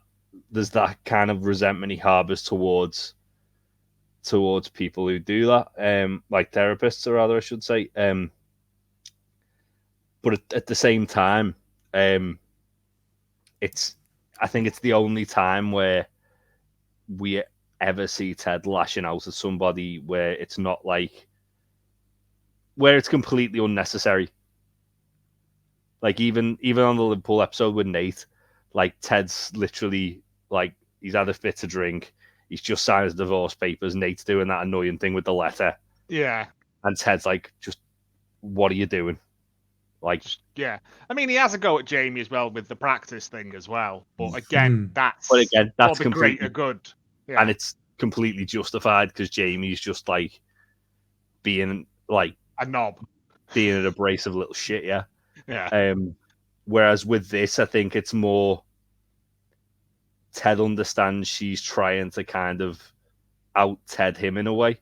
kind of resentment he harbors towards people who do that, like therapists, or rather, I should say. But at the same time, I think it's the only time where we ever see Ted lashing out at somebody where it's not like where it's completely unnecessary. Like even on the Liverpool episode with Nate, like Ted's literally like he's had a fit to drink. He's just signed his divorce papers. Nate's doing that annoying thing with the letter. Yeah. And Ted's like, just, what are you doing? Like, yeah. I mean, he has a go at Jamie as well with the practice thing as well. But again, that's for the greater good. Yeah. And it's completely justified because Jamie's just like being like a knob, being an abrasive little shit. Yeah. Yeah. Whereas with this, I think it's more Ted understands she's trying to kind of out Ted him in a way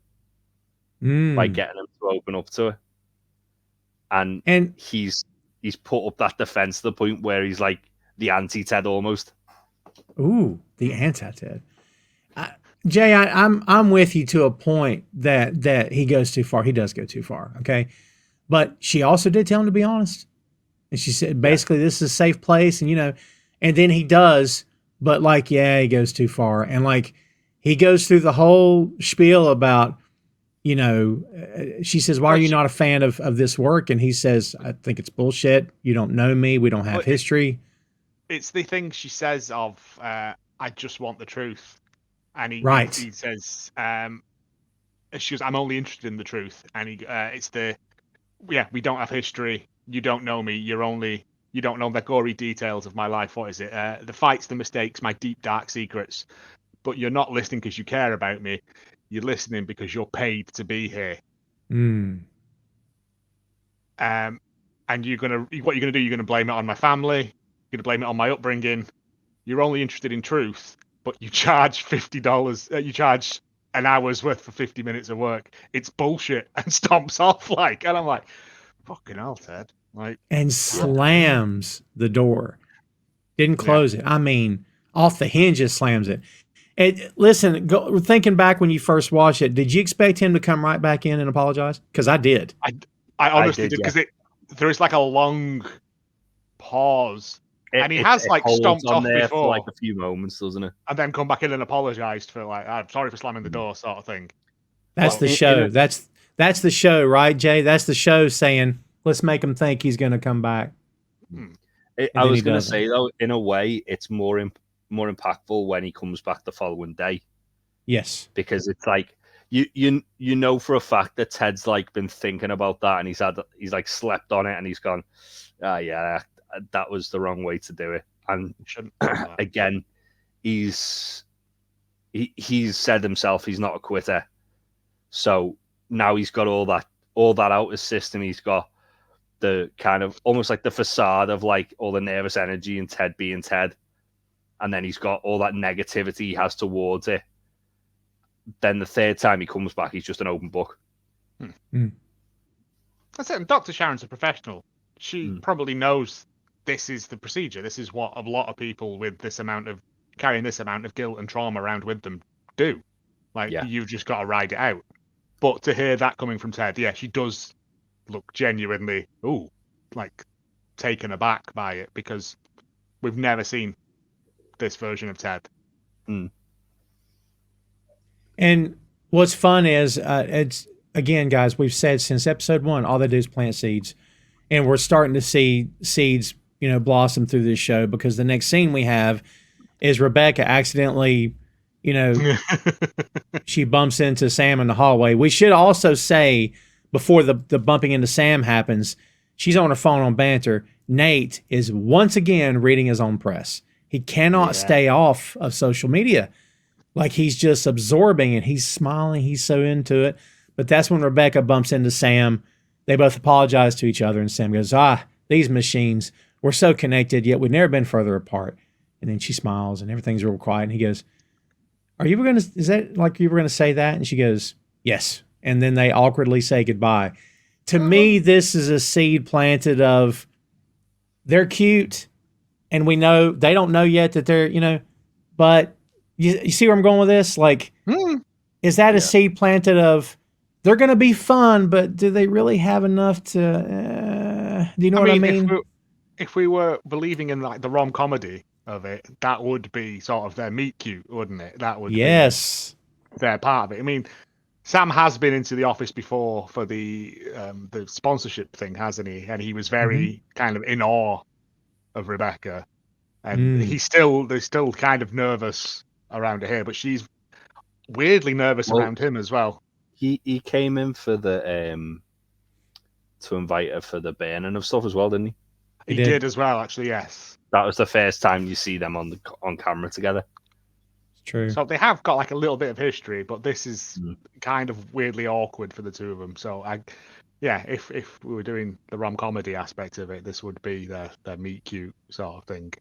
by getting him to open up to her. And he's put up that defense to the point where he's like the anti-Ted almost. Ooh, the anti-Ted. Jay, I'm with you to a point that he goes too far. He does go too far, okay? But she also did tell him to be honest. And she said, basically, this is a safe place. And, and then he does, but like, he goes too far. And like, he goes through the whole spiel about, she says, why are you not a fan of this work? And he says, I think it's bullshit. You don't know me. We don't have history. It's the thing she says of, I just want the truth. And he says, she goes, I'm only interested in the truth. And we don't have history. You don't know me. You don't know the gory details of my life. What is it? The fights, the mistakes, my deep, dark secrets. but you're not listening because you care about me. You're listening because you're paid to be here. Mm. And what you're gonna do? You're gonna blame it on my family. You're gonna blame it on my upbringing. You're only interested in truth, but you charge $50. You charge an hour's worth for 50 minutes of work. It's bullshit, and stomps off and I'm like, fucking hell, Ted. And slams the door. Didn't close it. I mean, off the hinges slams it. Listen, thinking back when you first watched it, did you expect him to come right back in and apologize? Because I did. I honestly did, because there is a long pause. And he has stomped off before for a few moments, doesn't it? And then come back in and apologized for I'm sorry for slamming the door, sort of thing. That's the show. That's the show, right, Jay? That's the show saying, let's make him think he's going to come back. I was going to say, though, in a way, it's more impactful when he comes back the following day. Yes, because it's you know for a fact that Ted's been thinking about that, and he's slept on it, and he's gone, that was the wrong way to do it. And again, he's said himself he's not a quitter. So now he's got all that out his system. He's got the kind of almost the facade of all the nervous energy and Ted being Ted. And then he's got all that negativity he has towards it. Then the third time he comes back, he's just an open book. That's it. And Dr. Sharon's a professional. She probably knows this is the procedure. This is what a lot of people with carrying this amount of guilt and trauma around with them do. You've just got to ride it out. But to hear that coming from Ted, she does look genuinely, taken aback by it, because we've never seen this version of Ted. And what's fun is, it's, again, guys, we've said since episode 1, all they do is plant seeds. And we're starting to see seeds, blossom through this show, because the next scene we have is Rebecca accidentally, she bumps into Sam in the hallway. We should also say, before the bumping into Sam happens, she's on her phone on Bantr. Nate is once again reading his own press. He cannot stay off of social media. He's just absorbing and he's smiling. He's so into it. But that's when Rebecca bumps into Sam. They both apologize to each other, and Sam goes, these machines, we're so connected, yet we've never been further apart. And then she smiles and everything's real quiet. And he goes, is that you were going to say that? And she goes, yes. And then they awkwardly say goodbye. To me, this is a seed planted of, they're cute. And we know, they don't know yet that they're, but you see where I'm going with this? Is that a seed planted of, they're going to be fun, but do they really have enough to, do you know what I mean? If we were believing in the rom comedy of it, that would be sort of their meet cute, wouldn't it? That would be their part of it. I mean, Sam has been into the office before for the sponsorship thing, hasn't he? And he was very kind of in awe of Rebecca, and they're still kind of nervous around her here, but she's weirdly nervous around him as well. He came in for the to invite her for the burning of stuff as well, didn't he? He did as well, actually. Yes, that was the first time you see them on camera together. True. So they have got a little bit of history, but this is kind of weirdly awkward for the two of them. So if we were doing the rom comedy aspect of it, this would be their meet cute sort of thing.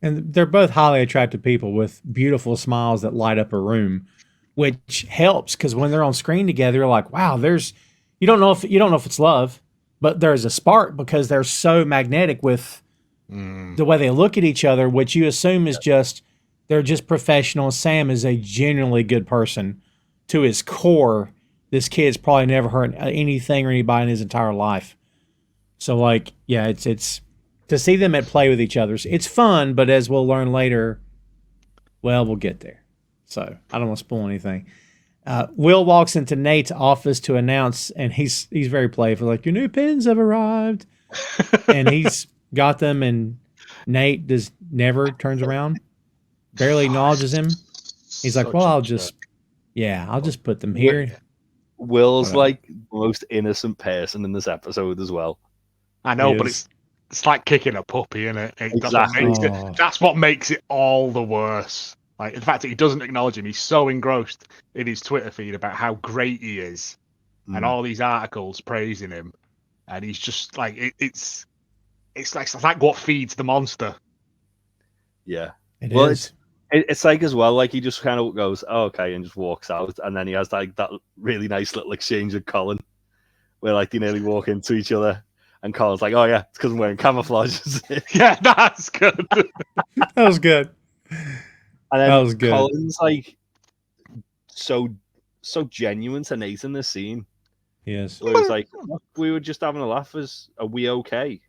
And they're both highly attractive people with beautiful smiles that light up a room, which helps, because when they're on screen together, you're like, wow, you don't know if it's love, but there's a spark, because they're so magnetic with the way they look at each other, which you assume is just, they're just professional. Sam is a genuinely good person to his core. This kid's probably never hurt anything or anybody in his entire life. So it's to see them at play with each other. It's fun, but as we'll learn later, we'll get there. So I don't want to spoil anything. Will walks into Nate's office to announce, and he's very playful, your new pens have arrived. And he's got them, and Nate never turns around, barely acknowledges him. He's like, I'll just put them here. Will's the most innocent person in this episode as well. I know, but it's like kicking a puppy, isn't it? Exactly. That's what makes it all the worse. Like, the fact that he doesn't acknowledge him, he's so engrossed in his Twitter feed about how great he is, and all these articles praising him, and he's just like, it's like what feeds the monster. Yeah. It is. It's like as well, like he just kind of goes, oh, okay, and just walks out, and then he has like that really nice little exchange with Colin, where like they nearly walk into each other, and Colin's like, oh yeah, it's because I'm wearing camouflage. Yeah, that's good. That was good. And then That was good. Colin's like so genuine to Nate in this scene. Yes. Where he's like, we were just having a laugh. Are we okay?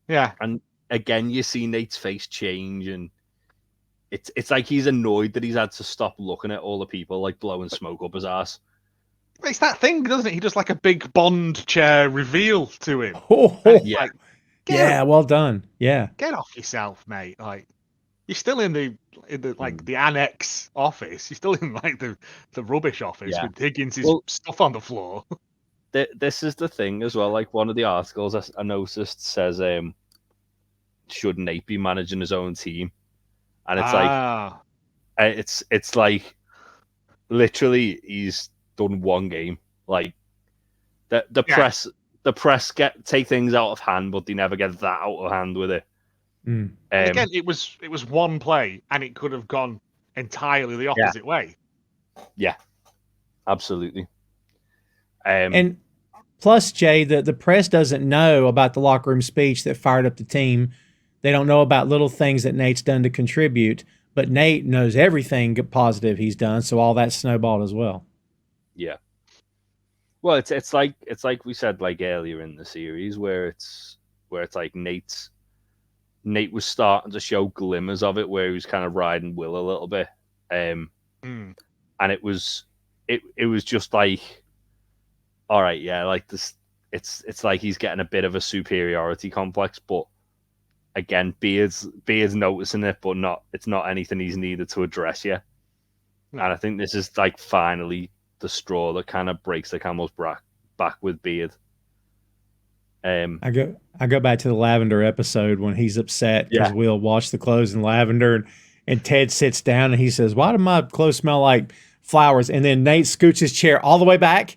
Yeah. And again, you see Nate's face change, and it's like he's annoyed that he's had to stop looking at all the people like blowing smoke up his ass. It's that thing, doesn't it? He does like a big Bond chair reveal to him. Yeah. Like, Yeah, well done. Yeah. Get off yourself, mate. Like, you're still in the the annex office. You're still in like the rubbish office with Higgins' stuff on the floor. This is the thing as well. Like, one of the articles I noticed says, should Nate be managing his own team? And it's like, it's like literally he's done one game. Like the press take things out of hand, but they never get that out of hand with it. Again, it was one play, and it could have gone entirely the opposite way. Yeah, absolutely. And plus, Jay, the press doesn't know about the locker room speech that fired up the team. They don't know about little things that Nate's done to contribute, but Nate knows everything positive he's done, so all that snowballed as well. Yeah. Well, it's like we said like earlier in the series, where it's like Nate was starting to show glimmers of it, where he was kind of riding Will a little bit, and it was just like, all right, yeah, like this, it's like he's getting a bit of a superiority complex, but again, Beard's noticing it, but it's not anything he's needed to address yet. And I think this is like finally the straw that kind of breaks the camel's back with Beard. I go back to the lavender episode when he's upset because Will washed the clothes in lavender, and Ted sits down and he says, "Why do my clothes smell like flowers?" And then Nate scoots his chair all the way back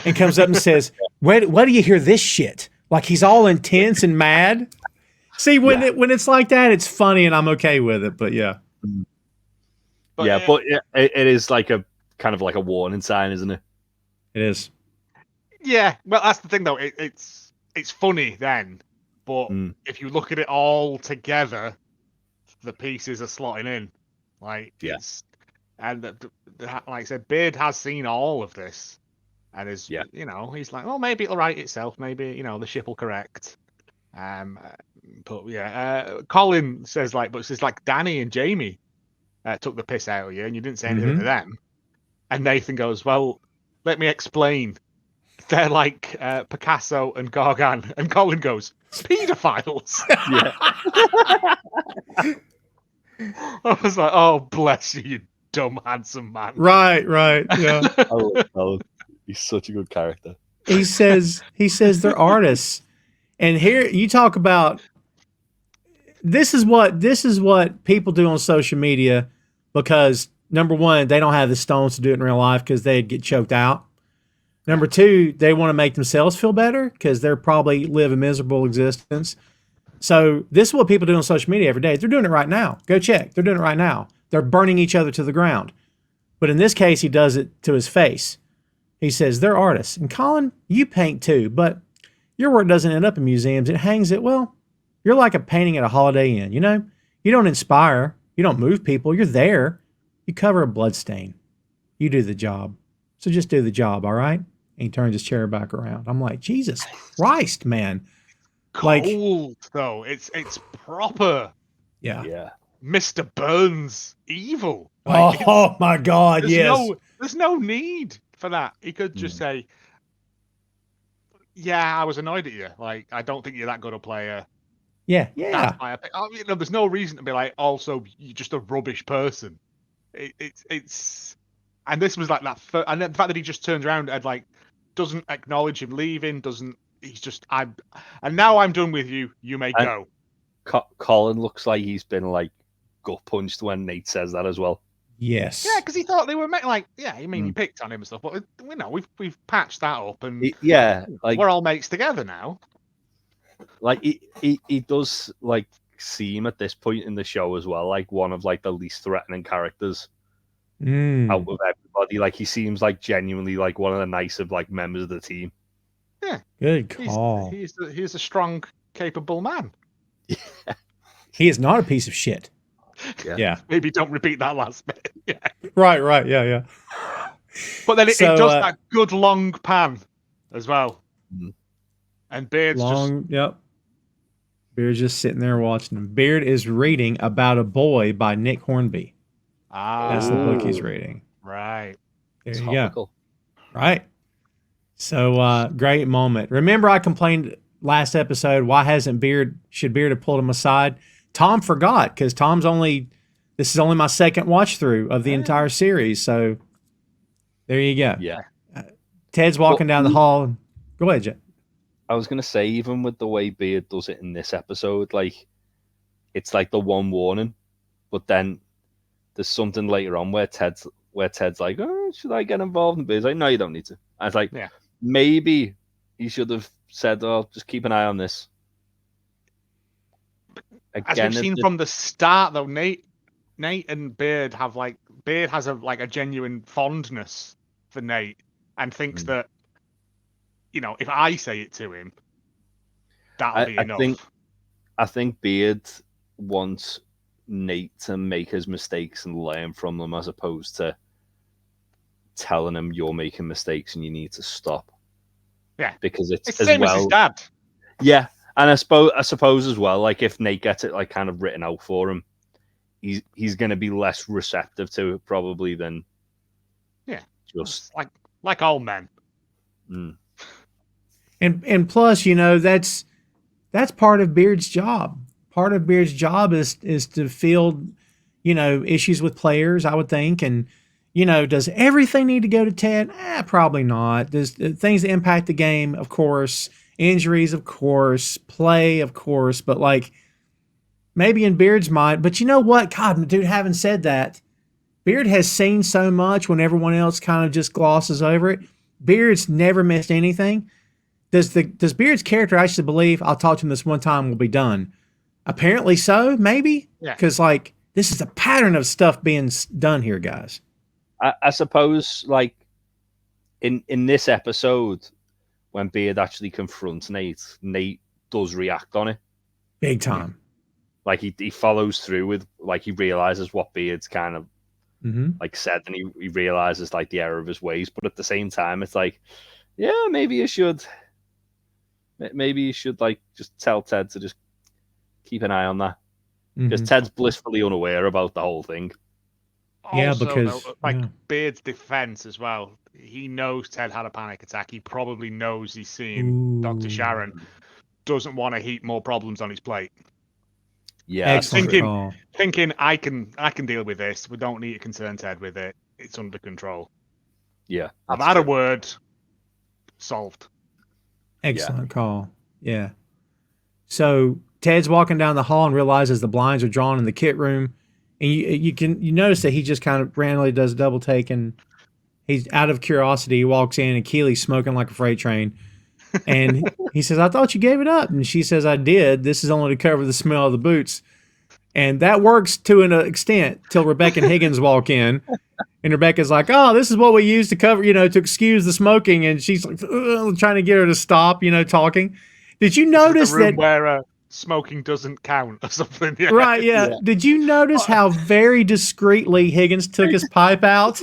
and comes up and says, where do you hear this shit? Like he's all intense and mad. See, when it's like that, it's funny and I'm okay with it. But yeah. But it is like a kind of like a warning sign, isn't it? It is. Yeah, well, that's the thing though. It's funny then, but if you look at it all together, the pieces are slotting in. Like like I said, Beard has seen all of this, and is he's like, well, maybe it'll right itself. Maybe the ship will correct. But Colin says like Danny and Jamie took the piss out of you, and you didn't say anything to them. And Nathan goes, well, let me explain. They're like Picasso and Gargan. And Colin goes, pedophiles. I was like, oh, bless you, you dumb, handsome man. Right, yeah. I love Colin. He's such a good character. He says they're artists. And here you talk about this is what people do on social media because number one, they don't have the stones to do it in real life because they'd get choked out. Number two, they want to make themselves feel better because they're probably live a miserable existence. So this is what people do on social media every day. They're doing it right now. Go check. They're doing it right now. They're burning each other to the ground. But in this case, he does it to his face. He says, they're artists. And Colin, you paint too, but your work doesn't end up in museums. It hangs at, well, you're like a painting at a Holiday Inn, you know? You don't inspire. You don't move people. You're there. You cover a bloodstain. You do the job. So just do the job, all right? And he turns his chair back around. I'm like, Jesus Christ, man. Cold, though. It's proper. Yeah. Mr. Burns evil. Oh, my God, yes. There's no need for that. He could just say, yeah, I was annoyed at you. Like, I don't think you're that good a player. Yeah. There's no reason to be like, also, you're just a rubbish person. It's and this was like that, and the fact that he just turns around and like doesn't acknowledge him leaving, he's just, and now I'm done with you. You may go. Colin looks like he's been like gut punched when Nate says that as well. Yes. Yeah, because he thought they were he picked on him and stuff, but we've patched that up and we're all mates together now. Like he does like seem at this point in the show as well like one of like the least threatening characters out of everybody. Like he seems like genuinely like one of the nicer like members of the team. Yeah, good call. He's a strong, capable man. Yeah. He is not a piece of shit. Yeah. Maybe don't repeat that last bit. Yeah. Right. Yeah. But then it does that good long pan as well. And Beard's Yep. Beard's just sitting there watching him. Beard is reading About a Boy by Nick Hornby. That's the book he's reading. Right. There you go. Right. So great moment. Remember I complained last episode, should Beard have pulled him aside? Tom forgot because this is only my second watch through of the entire series. So there you go. Yeah. Ted's walking down the hall. Go ahead, Jeff. I was going to say, even with the way Beard does it in this episode, like it's like the one warning, but then there's something later on where Ted's like, oh, should I get involved? And Beard's like, no, you don't need to. I was like, maybe he should have said, oh, just keep an eye on this. Again, as we've seen from the start, though, Nate and Beard have Beard has a genuine fondness for Nate and thinks that, if I say it to him, that'll be enough. I think Beard wants Nate to make his mistakes and learn from them, as opposed to telling him you're making mistakes and you need to stop. Yeah, because it's the same as his dad. Yeah. And I suppose as well, like if Nate gets it like kind of written out for him, he's going to be less receptive to it probably than just like all men. And plus, that's part of Beard's job. Part of Beard's job is to field, issues with players, I would think. And does everything need to go to Ted? Probably not. There's things that impact the game, of course. Injuries, of course. Play, of course. But, maybe in Beard's mind. But you know what? God, dude, having said that, Beard has seen so much when everyone else kind of just glosses over it. Beard's never missed anything. Does Beard's character actually believe, I'll talk to him this one time, we'll be done? Apparently so, maybe? Yeah. Because, this is a pattern of stuff being done here, guys. I suppose, in this episode, when Beard actually confronts Nate does react on it. Big time. He follows through with, he realizes what Beard's kind of, said, and he realizes, the error of his ways. But at the same time, it's maybe you should... Maybe you should, just tell Ted to just keep an eye on that. Because Ted's blissfully unaware about the whole thing. Yeah, also, because Beard's defense as well. He knows Ted had a panic attack. He probably knows he's seen Dr. Sharon. Doesn't want to heap more problems on his plate. Yeah, thinking I can deal with this. We don't need to concern Ted with it. It's under control. Yeah, I've had a word. Solved. Excellent call. Yeah. So Ted's walking down the hall and realizes the blinds are drawn in the kit room. And you notice that he just kind of randomly does a double take, and he's out of curiosity. He walks in and Keely's smoking like a freight train. And he says, I thought you gave it up. And she says, I did. This is only to cover the smell of the boots. And that works to an extent till Rebecca and Higgins walk in. And Rebecca's like, oh, this is what we use to cover, to excuse the smoking. And she's like, trying to get her to stop, talking. Did you notice that where smoking doesn't count or something? Yeah. Right, yeah. Did you notice how very discreetly Higgins took his pipe out?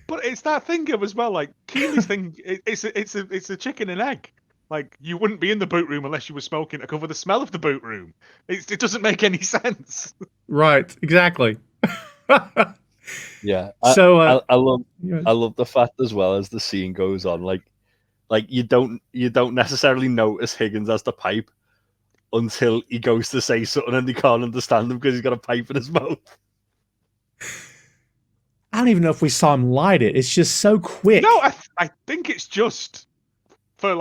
But it's that thing of as well, Keely's thing. It's a chicken and egg. You wouldn't be in the boot room unless you were smoking to cover the smell of the boot room. It doesn't make any sense. Right, exactly. Yeah. So I love the fact as well as the scene goes on. You don't necessarily notice Higgins has the pipe until he goes to say something and he can't understand him because he's got a pipe in his mouth. I don't even know if we saw him light it. It's just so quick. No, I think it's just for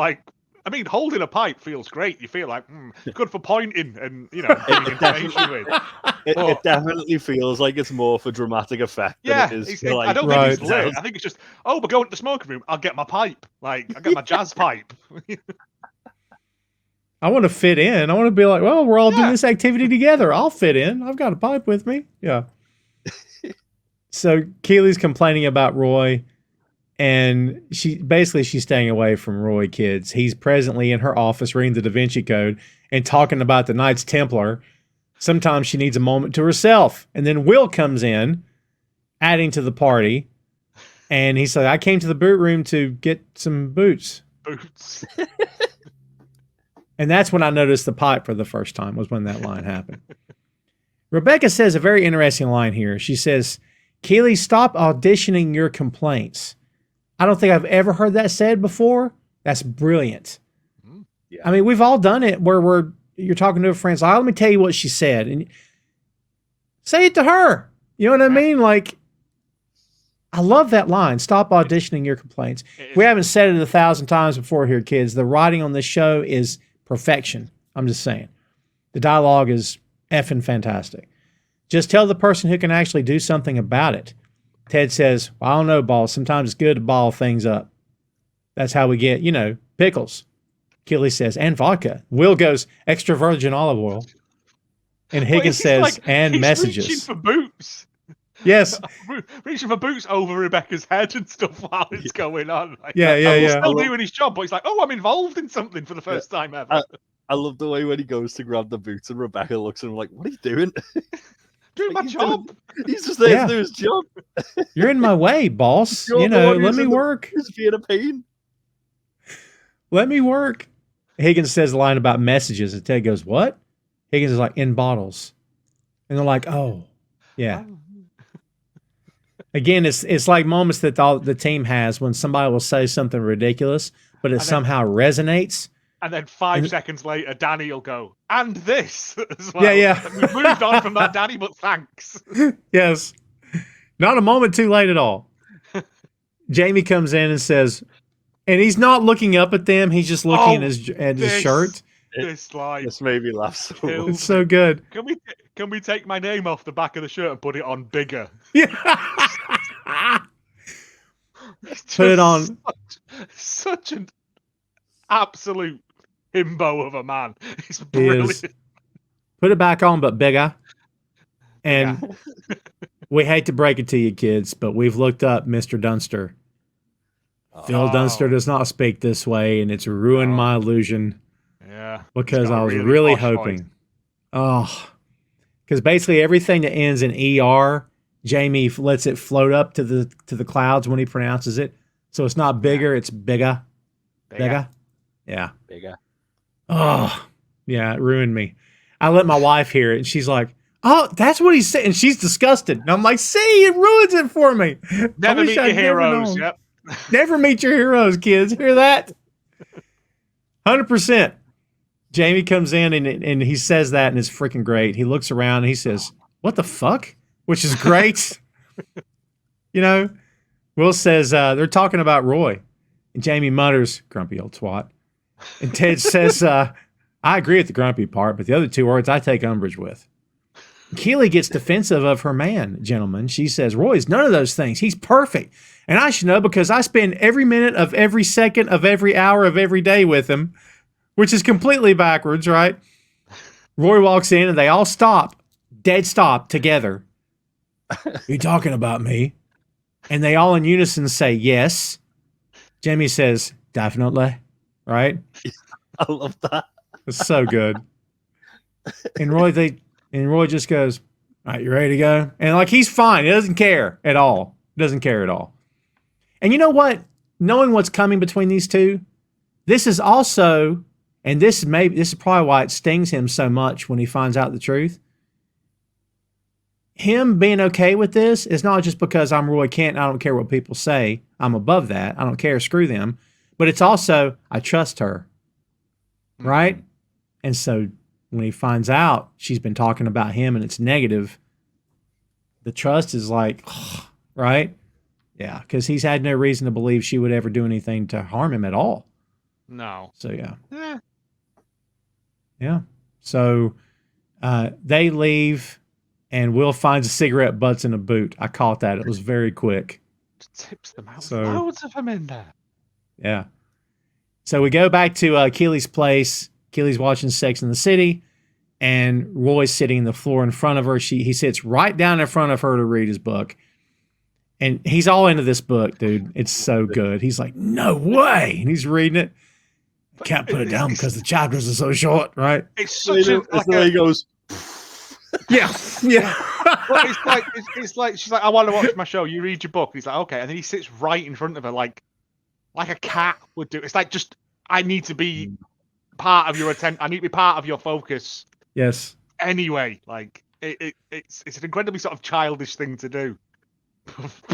I mean, holding a pipe feels great. You feel like good for pointing and giving information with. It definitely feels like it's more for dramatic effect. Yeah, than it is I don't think it's lit. I think it's just, we're going to the smoking room. I'll get my pipe. Like, I'll get my jazz pipe. I want to fit in. I want to be like, well, we're all doing this activity together. I'll fit in. I've got a pipe with me. Yeah. So Keely's complaining about Roy, and she's staying away from Roy, kids. He's presently in her office reading the Da Vinci Code and talking about the Knights Templar. Sometimes she needs a moment to herself. And then Will comes in, adding to the party. And he said, I came to the boot room to get some boots. Boots. And that's when I noticed the pipe for the first time, was when that line happened. Rebecca says a very interesting line here. She says, Keely, stop auditioning your complaints. I don't think I've ever heard that said before. That's brilliant. Yeah. I mean, we've all done it where you're talking to a friend. Like, let me tell you what she said. And say it to her. You know what I mean? Like, I love that line. Stop auditioning your complaints. We haven't said it 1,000 times before here, kids. The writing on this show is perfection. I'm just saying. The dialogue is effing fantastic. Just tell the person who can actually do something about it. Ted says, well, I don't know, boss. Sometimes it's good to ball things up. That's how we get, pickles. Keely says, and vodka. Will goes, extra virgin olive oil. And Higgins says, and messages. Reaching for boots. Yes. Reaching for boots over Rebecca's head and stuff while it's going on. Like, yeah. He's still doing his job, but he's like, I'm involved in something for the first time ever. I love the way when he goes to grab the boots and Rebecca looks at him like, what are you doing? Doing my job. He's just there to do his job. You're in my way, boss. Let me work. He's being a pain. Let me work. Higgins says the line about messages, and Ted goes, what? Higgins is like, in bottles. And they're like, oh, yeah. Again, it's like moments that the team has when somebody will say something ridiculous, but it somehow resonates. And then 5 seconds later, Danny will go, and this as well. Yeah. We've moved on from that, Danny, but thanks. Yes. Not a moment too late at all. Jamie comes in and says, and he's not looking up at them. He's just looking at his shirt. This made me laugh so much. It's so good. Can we take my name off the back of the shirt and put it on bigger? Yeah. Put it on. Such an absolute himbo of a man. He's brilliant. Put it back on, but bigger. And we hate to break it to you, kids, but we've looked up Mr. Dunster. Phil Dunster does not speak this way, and it's ruined my illusion. Yeah. Because I was really hoping. Because basically everything that ends in ER, Jamie lets it float up to the clouds when he pronounces it. So it's not bigger, it's bigger. Bigger? Yeah. Bigger. Oh, yeah, it ruined me. I let my wife hear it, and she's like, oh, that's what he said. And she's disgusted. And I'm like, see, it ruins it for me. Never meet your heroes. Yep. Never meet your heroes, kids. Hear that? 100%. Jamie comes in, and he says that, and it's freaking great. He looks around, and he says, what the fuck? Which is great. Will says, they're talking about Roy. And Jamie mutters, grumpy old twat. And Ted says, I agree with the grumpy part, but the other 2 words I take umbrage with. Keely gets defensive of her man, gentlemen. She says, Roy's none of those things. He's perfect. And I should know because I spend every minute of every second of every hour of every day with him, which is completely backwards, right? Roy walks in and they all stop, dead stop together. You talking about me? And they all in unison say, yes. Jamie says, definitely. Right? I love that. It's so good. And Roy just goes, all right, you ready to go? And like, he's fine. He doesn't care at all. Doesn't care at all. And you know what? Knowing what's coming between these two, this is also, and this is probably why it stings him so much when he finds out the truth. Him being okay with this is not just because I'm Roy Kent and I don't care what people say. I'm above that. I don't care. Screw them. But it's also, I trust her. Right? And so when he finds out she's been talking about him and it's negative, the trust is like, right? Yeah, because he's had no reason to believe she would ever do anything to harm him at all. No. So yeah. Yeah. Yeah. So they leave, and Will finds a cigarette butts in a boot. I caught that. It was very quick. Tips them out. So- Loads of them in there. Yeah. So we go back to Keely's place. Keely's watching Sex in the City, and Roy's sitting on the floor in front of her. He sits right down in front of her to read his book. And he's all into this book, dude. It's so good. He's like, no way. And he's reading it. Can't put it down because the chapters are so short, right? It's such a... he goes... Yeah. Yeah. Well, it's like she's like, I want to watch my show. You read your book. He's like, okay, and then he sits right in front of her, like a cat would do. It's like, just I need to be part of your attention. I need to be part of your focus. Yes. Anyway, like it's an incredibly sort of childish thing to do.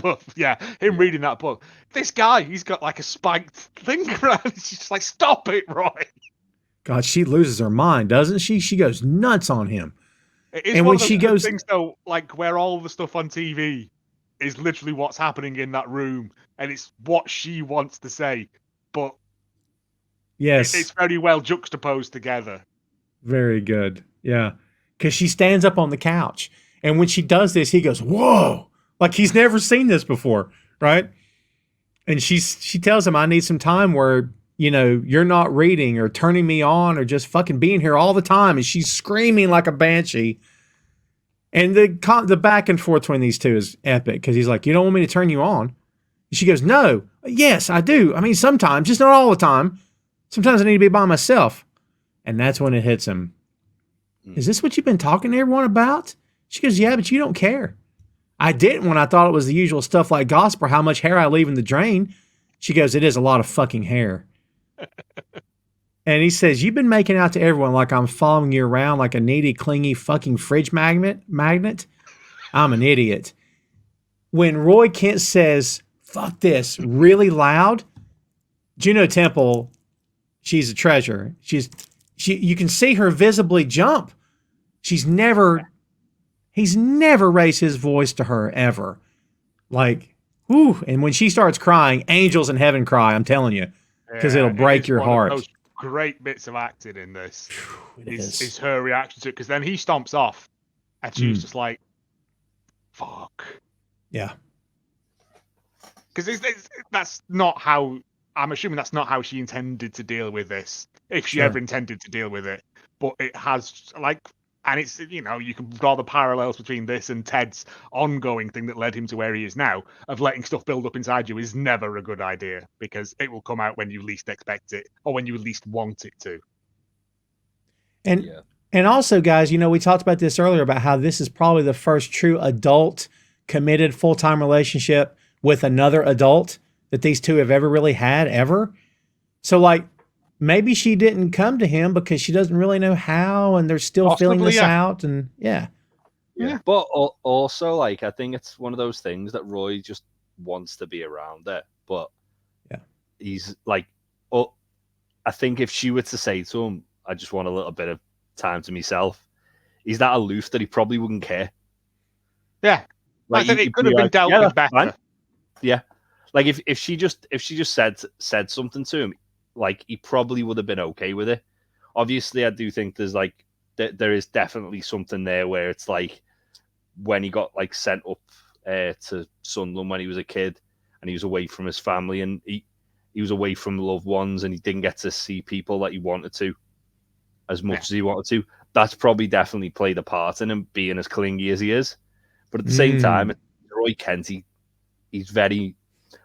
But yeah, him reading that book. This guy, he's got like a spiked thing around. She's just like, stop it, Roy. God, she loses her mind, doesn't she? She goes nuts on him. It is And one when of those she goes, things though, like where all the stuff on TV is literally what's happening in that room, and it's what she wants to say, but yes, it's very well juxtaposed together. very good. Yeah, because she stands up on the couch, and when she does this, he goes, "Whoa!" Like he's never seen this before, right? And she tells him, "I need some time where you're not reading or turning me on or just fucking being here all the time." And she's screaming like a banshee. And the back and forth between these two is epic because he's like, "You don't want me to turn you on?" And she goes, "No, yes, I do. I mean, sometimes, just not all the time. Sometimes I need to be by myself." And that's when it hits him. "Is this what you've been talking to everyone about?" She goes, "Yeah, but you don't care." "I didn't when I thought it was the usual stuff like gossip or how much hair I leave in the drain." She goes, "It is a lot of fucking hair." And he says, "You've been making out to everyone like I'm following you around like a needy, clingy fucking fridge magnet. I'm an idiot." When Roy Kent says, "Fuck this," really loud, Juno Temple, she's a treasure. You can see her visibly jump. He's never raised his voice to her ever. Like, whew. And when she starts crying, angels in heaven cry, I'm telling you. Because it'll break your heart. Those great bits of acting in this is. is her reaction to it. Because then he stomps off, and she's just like, "Fuck." Yeah. Because that's not how. I'm assuming that's not how she intended to deal with this, if she Sure. ever intended to deal with it. But it has and it's, you can draw the parallels between this and Ted's ongoing thing that led him to where he is now, of letting stuff build up inside you is never a good idea, because it will come out when you least expect it, or when you least want it to. And also, guys, we talked about this earlier about how this is probably the first true adult committed full-time relationship with another adult that these two have ever really had ever. So like, maybe she didn't come to him because she doesn't really know how, and they're still feeling this out. And yeah. But also, like, I think it's one of those things that Roy just wants to be around it. But he's like, I think if she were to say to him, "I just want a little bit of time to myself," he's that aloof that he probably wouldn't care. Yeah. Like, I think it could have been dealt with better. Fine. Yeah. Like if she just said something to him, like, he probably would have been okay with it. Obviously, I do think there's like there is definitely something there where it's like when he got like sent up to Sunderland when he was a kid, and he was away from his family, and he was away from loved ones, and he didn't get to see people that he wanted to as much as he wanted to. That's probably definitely played a part in him being as clingy as he is. But at the same time, Roy Kent, he's very,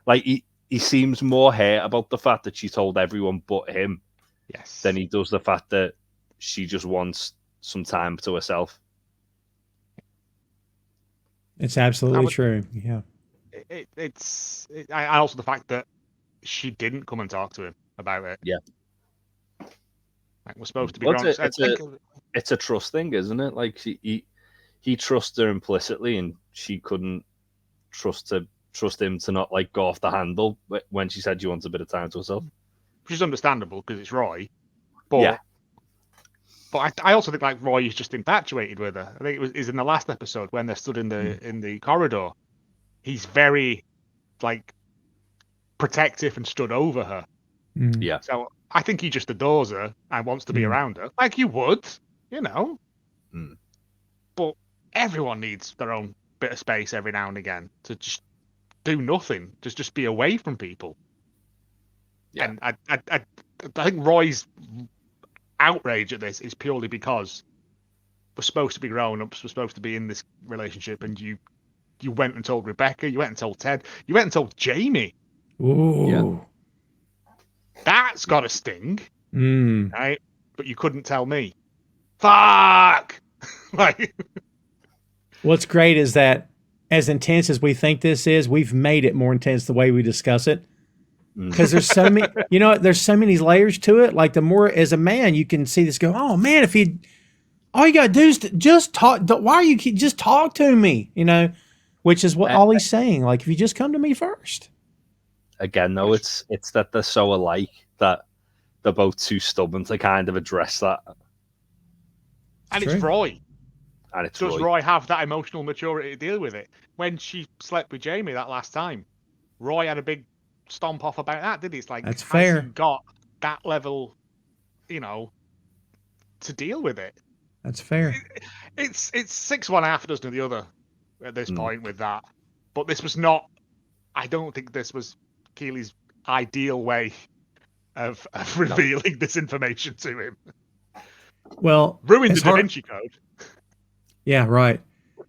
like, he seems more hurt about the fact that she told everyone but him than he does the fact that she just wants some time to herself. It's absolutely true. Yeah. And also the fact that she didn't come and talk to him about it. Yeah. Like, we're supposed to be grown. It's a trust thing, isn't it? Like, he trusts her implicitly, and she couldn't trust him to not, like, go off the handle when she said she wants a bit of time to herself. Which is understandable because it's Roy. But I also think, like, Roy is just infatuated with her. I think it was in the last episode when they're stood in the corridor. He's very, like, protective and stood over her. Yeah. So I think he just adores her and wants to be around her, like you would, you know. But everyone needs their own bit of space every now and again to just do nothing, just be away from people. Yeah. And I think Roy's outrage at this is purely because we're supposed to be grown-ups, we're supposed to be in this relationship, and you went and told Rebecca, you went and told Ted, you went and told Jamie. Ooh. Yeah. That's got a sting, right? But you couldn't tell me. Fuck! Like, what's great is that as intense as we think this is, we've made it more intense the way we discuss it. Because there's so many, there's so many layers to it. Like the more, as a man, you can see this go, oh man, all you got to do is just talk. Why are you just talk to me? Which is what all he's saying. Like, if you just come to me first. Again, though, it's that they're so alike that they're both too stubborn to kind of address that. And it's Roy. And Does Roy have that emotional maturity to deal with it? When she slept with Jamie that last time, Roy had a big stomp off about that, did he? It's like, that's fair. Has he got that level, to deal with it? That's fair. It's 6-1 half a dozen of the other at this point with that. But this was not. I don't think this was Keeley's ideal way of revealing this information to him. Well, ruined the Da Vinci Code. Yeah, right.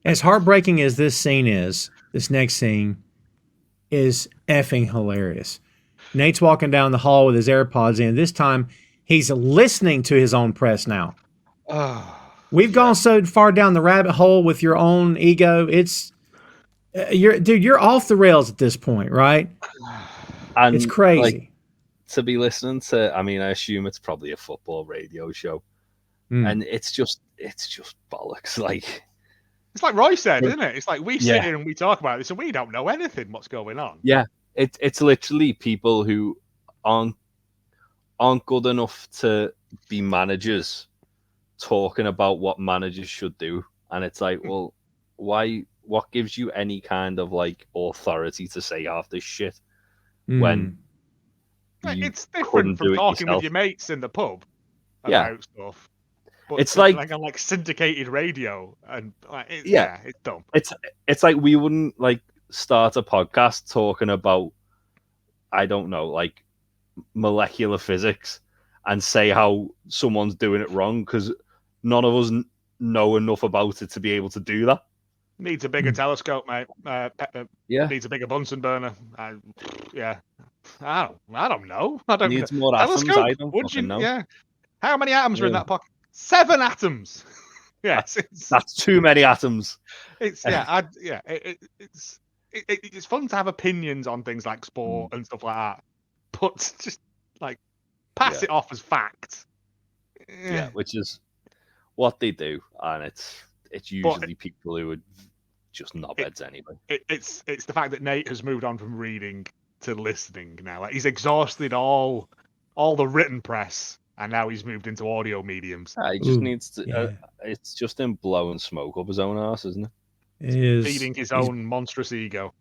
As heartbreaking as this scene is, this next scene is effing hilarious. Nate's walking down the hall with his AirPods in. This time, he's listening to his own press now. We've gone so far down the rabbit hole with your own ego. It's you're off the rails at this point, right? And it's crazy. Like, to be listening to, I assume it's probably a football radio show. And it's just bollocks. Like, it's like Roy said, isn't it? It's like we sit here and we talk about this and we don't know anything what's going on. Yeah, it's literally people who aren't good enough to be managers talking about what managers should do, and it's like, well, why? What gives you any kind of like authority to say half this shit when it's different from talking with your mates in the pub about stuff? But it's like on like syndicated radio, and it's dumb. It's like we wouldn't like start a podcast talking about, I don't know, like molecular physics and say how someone's doing it wrong because none of us know enough about it to be able to do that. Needs a bigger telescope, mate. Needs a bigger Bunsen burner. I don't know. I don't needs more atoms. I don't fucking know. Yeah. How many atoms are in that pocket? 7 atoms. Yes, that's too many atoms. It's it's fun to have opinions on things like sport and stuff like that, but just like pass it off as fact. Yeah, which is what they do, and it's usually people who would just knobheads anyway. It's the fact that Nate has moved on from reading to listening now. Like, he's exhausted all the written press. And now he's moved into audio mediums. He just needs to. It's just him blowing smoke up his own ass, isn't it? It is. Feeding his own monstrous ego.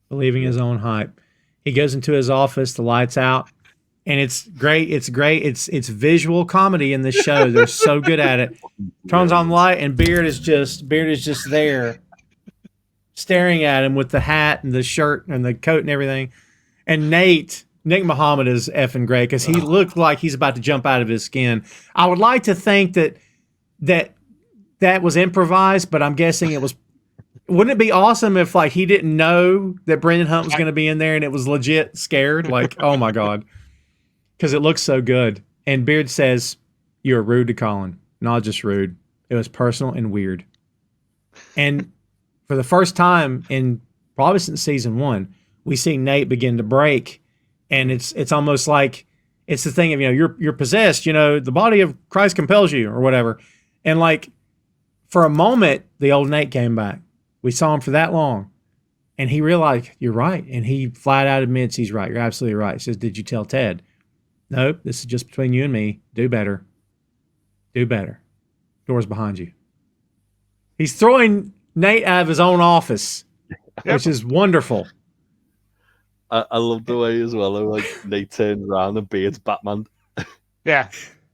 Believing his own hype. He goes into his office, the lights out, and it's great. It's great. It's visual comedy in this show. They're so good at it. Turns on light, and Beard is just there, staring at him with the hat and the shirt and the coat and everything. And Nick Muhammad is effing great because he looked like he's about to jump out of his skin. I would like to think that was improvised, but I'm guessing it was. Wouldn't it be awesome if like he didn't know that Brendan Hunt was going to be in there and it was legit scared? Like, oh my God, because it looks so good. And Beard says, "You were rude to Colin, not just rude. It was personal and weird." And for the first time in probably since season 1, we see Nate begin to break. And it's almost like it's the thing of, you're possessed, the body of Christ compels you or whatever. And like for a moment, the old Nate came back. We saw him for that long. And he realized, you're right. And he flat out admits he's right. You're absolutely right. He says, did you tell Ted? Nope, this is just between you and me. Do better. Do better. Door's behind you. He's throwing Nate out of his own office, which is wonderful. I love the way as well, like Nate turns around and Beard's Batman. Yeah.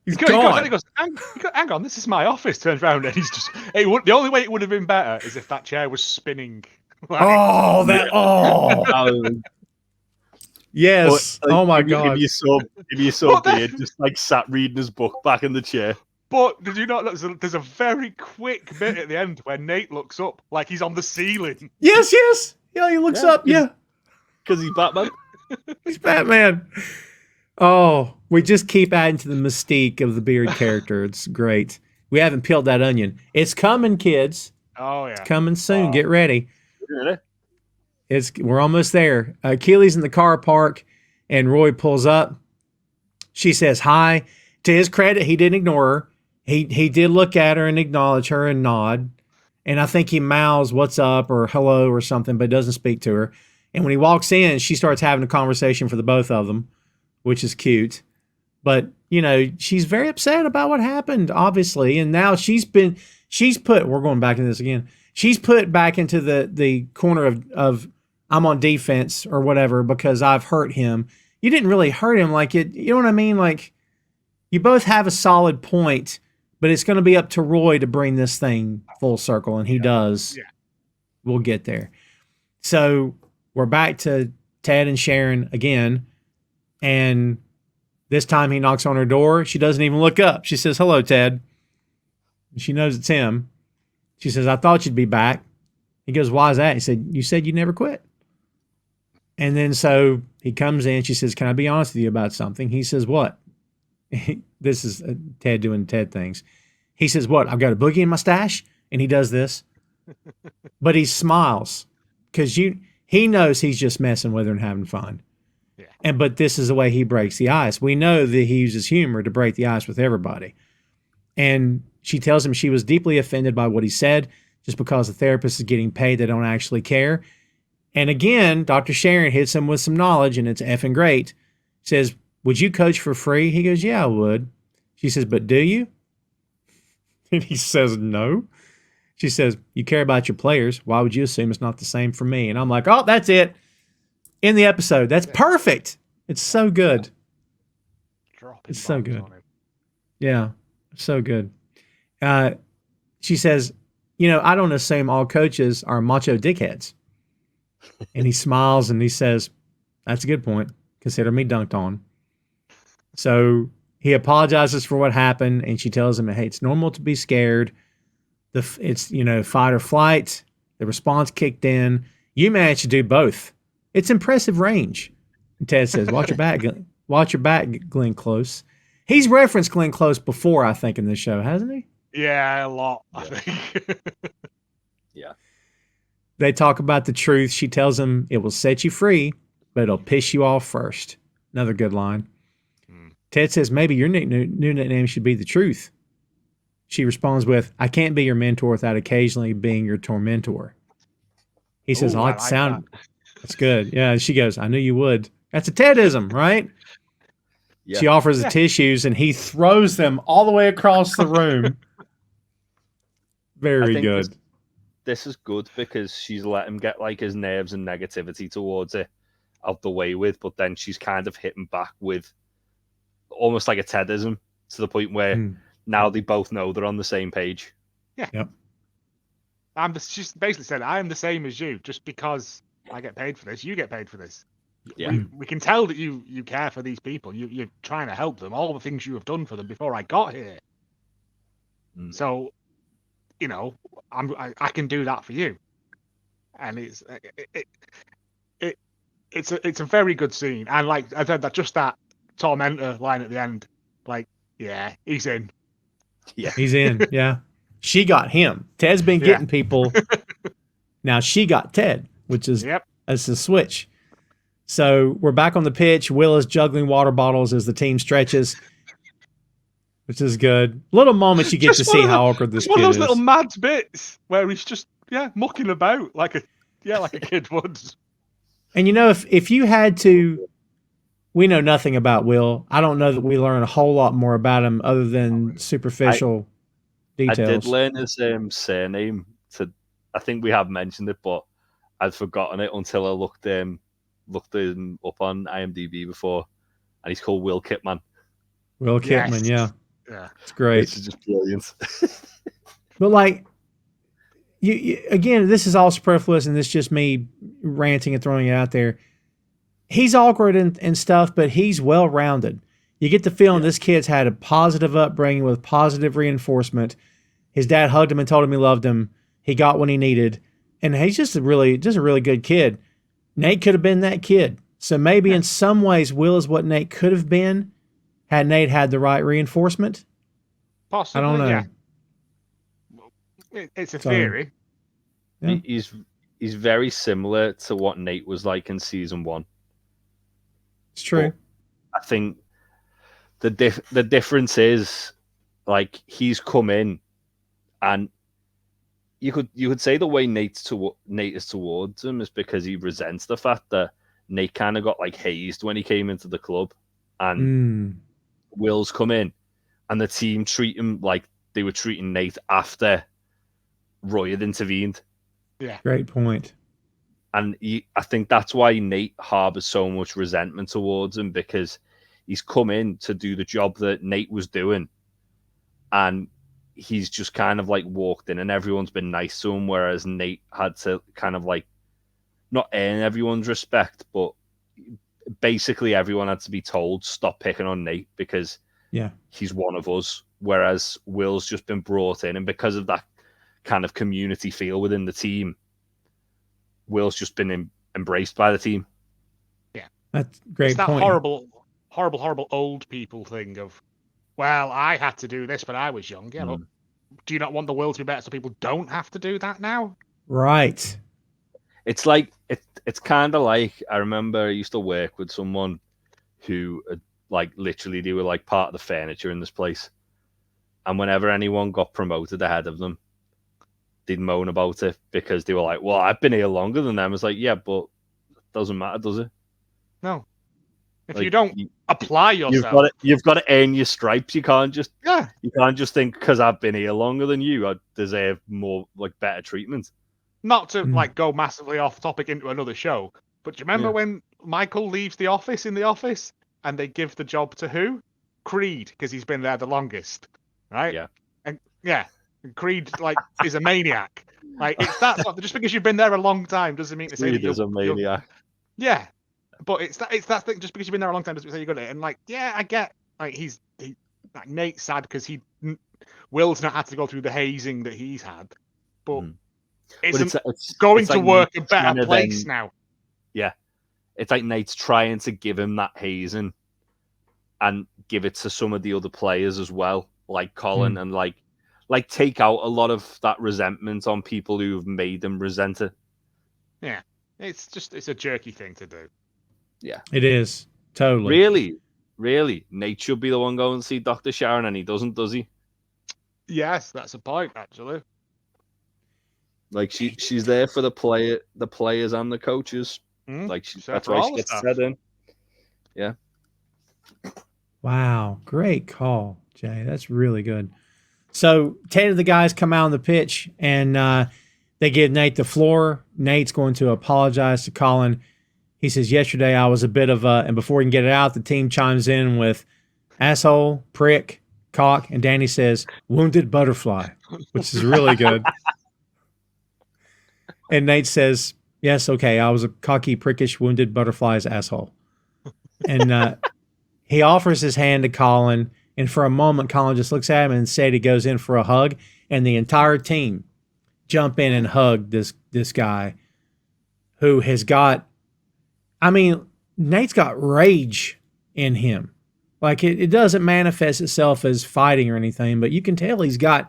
He's He gone. goes, hang on, this is my office. Turns around and he's just. The only way it would have been better is if that chair was spinning. Oh, that. Oh. Yes. But, like, oh my if God. you saw Beard just like sat reading his book back in the chair. But did you not notice there's a very quick bit at the end where Nate looks up like he's on the ceiling? Yes. Yeah, he looks up. Yeah. Because he's Batman. He's Batman. Oh, we just keep adding to the mystique of the Beard character. It's great. We haven't peeled that onion. It's coming, kids. Oh, yeah. It's coming soon. Get ready. Really? We're almost there. Keely's in the car park, and Roy pulls up. She says hi. To his credit, he didn't ignore her. He did look at her and acknowledge her and nod. And I think he mouths what's up or hello or something, but doesn't speak to her. And when he walks in, she starts having a conversation for the both of them, which is cute. But, she's very upset about what happened, obviously. And now she's put, we're going back into this again. She's put back into the corner of I'm on defense or whatever because I've hurt him. You didn't really hurt him like it. You know what I mean? Like, you both have a solid point, but it's going to be up to Roy to bring this thing full circle, and he does. Yeah. We'll get there. So we're back to Ted and Sharon again, and this time he knocks on her door. She doesn't even look up. She says, "Hello, Ted." And she knows it's him. She says, "I thought you'd be back." He goes, "Why is that?" He said, "You said you never quit." And then so he comes in. She says, "Can I be honest with you about something?" He says, "What?" This is Ted doing Ted things. He says, "What? I've got a boogie in my stash." And he does this. But he smiles because he knows he's just messing with her and having fun. Yeah. But this is the way he breaks the ice. We know that he uses humor to break the ice with everybody. And she tells him she was deeply offended by what he said just because the therapist is getting paid. They don't actually care. And again, Dr. Sharon hits him with some knowledge, and it's effing great. Says, "Would you coach for free?" He goes, "Yeah, I would." She says, "But do you?" And he says, "No." She says, "You care about your players. Why would you assume it's not the same for me?" And I'm like, oh, that's it. In the episode. That's perfect. It's so good. It's so good. Yeah, so good. She says, "I don't assume all coaches are macho dickheads." And he smiles and he says, "That's a good point. Consider me dunked on." So he apologizes for what happened, and she tells him, "Hey, it's normal to be scared. It's fight or flight. The response kicked in. You managed to do both. It's impressive range." And Ted says, "Watch your back. Watch your back, Glenn Close." He's referenced Glenn Close before, I think, in this show, hasn't he? Yeah, a lot. I think. Yeah. They talk about the truth. She tells him it will set you free, but it'll piss you off first. Another good line. Ted says, "Maybe your new nickname should be the truth." She responds with, "I can't be your mentor without occasionally being your tormentor." He says, "I like the sound." That's good. Yeah. And she goes, "I knew you would." That's a Tedism, right? Yeah. She offers the tissues, and he throws them all the way across the room. Very good. This is good because she's let him get like his nerves and negativity towards it out the way with, but then she's kind of hitting back with almost like a Tedism to the point where now they both know they're on the same page. Yeah. Yep. She's basically said, "I am the same as you. Just because I get paid for this, you get paid for this." Yeah. We can tell that you care for these people. You're trying to help them. All the things you have done for them before I got here. So, I can do that for you. And it's a very good scene. And like I said, that tormentor line at the end, like, yeah, he's in. Yeah, he's in. Yeah, she got him. Ted's been getting people. Now she got Ted, which is that's the switch. So we're back on the pitch. Will is juggling water bottles as the team stretches, which is good. Little moments you get to see how awkward this kid is. One of those little mad bits where he's just mucking about like a kid would. And if you had to, we know nothing about Will. I don't know that we learn a whole lot more about him other than superficial details. I did learn his surname. I think we have mentioned it, but I'd forgotten it until I looked him up on IMDb before, and he's called Will Kipman. Will Kidman, yeah. It's great. This is just brilliant. But like, you again, this is all superfluous, and this is just me ranting and throwing it out there. He's awkward and stuff, but he's well-rounded. You get the feeling this kid's had a positive upbringing with positive reinforcement. His dad hugged him and told him he loved him. He got what he needed, and he's just a really good kid. Nate could have been that kid. So maybe in some ways, Will is what Nate could have been had Nate had the right reinforcement. Possibly, I don't know. Yeah. It's a theory. Yeah. He's very similar to what Nate was like in season 1. It's true. But I think the difference is, like, he's come in, and you could say the way Nate is towards him is because he resents the fact that Nate kind of got like hazed when he came into the club, and Will's come in, and the team treat him like they were treating Nate after Roy had intervened. Yeah, great point. And I think that's why Nate harbors so much resentment towards him, because he's come in to do the job that Nate was doing, and he's just kind of like walked in and everyone's been nice to him, whereas Nate had to kind of like not earn everyone's respect, but basically everyone had to be told stop picking on Nate because he's one of us, whereas Will's just been brought in, and because of that kind of community feel within the team, Will's just been embraced by the team. Yeah, that's a great it's that point. horrible old people thing of, well, I had to do this when I was young. Yeah, but do you not want the world to be better so people don't have to do that now? Right. It's like it's kind of like, I remember I used to work with someone who like literally they were like part of the furniture in this place, and whenever anyone got promoted ahead of them, they'd moan about it because they were like, well, I've been here longer than them. It's like, yeah, but it doesn't matter, does it? No. If like, you don't apply yourself, you've got to earn your stripes. You can't just think because I've been here longer than you, I deserve more, like, better treatment. Not to like go massively off topic into another show, but do you remember when Michael leaves the office in The Office and they give the job to who? Creed, because he's been there the longest, right? Yeah. And Creed like is a maniac. Like it's that sort of, just because you've been there a long time doesn't mean to say Creed is a maniac. Yeah. But it's that thing, just because you've been there a long time doesn't say you're good at it. And like, yeah, I get like he like Nate's sad because Will's not had to go through the hazing that he's had. But it's going to work a better place now. Yeah. It's like Nate's trying to give him that hazing and give it to some of the other players as well, like Colin, and like take out a lot of that resentment on people who've made them resent it. Yeah. It's a jerky thing to do. Yeah. It is. Totally. Really? Nate should be the one going to see Dr. Sharon, and he doesn't, does he? Yes, that's a point, actually. Like she's there for the players and the coaches. Like that's why she gets said in. Yeah. Wow, great call, Jay. That's really good. So Ted and the guys come out on the pitch, and they give Nate the floor. Nate's going to apologize to Colin. He says, yesterday I was a bit of a, and before he can get it out, the team chimes in with asshole, prick, cock, and Danny says, wounded butterfly, which is really good. And Nate says, yes, okay, I was a cocky, prickish, wounded butterfly's asshole. And he offers his hand to Colin, and for a moment, Colin just looks at him and said he goes in for a hug, and the entire team jump in and hug this guy who has got, I mean, Nate's got rage in him. Like, it doesn't manifest itself as fighting or anything, but you can tell he's got,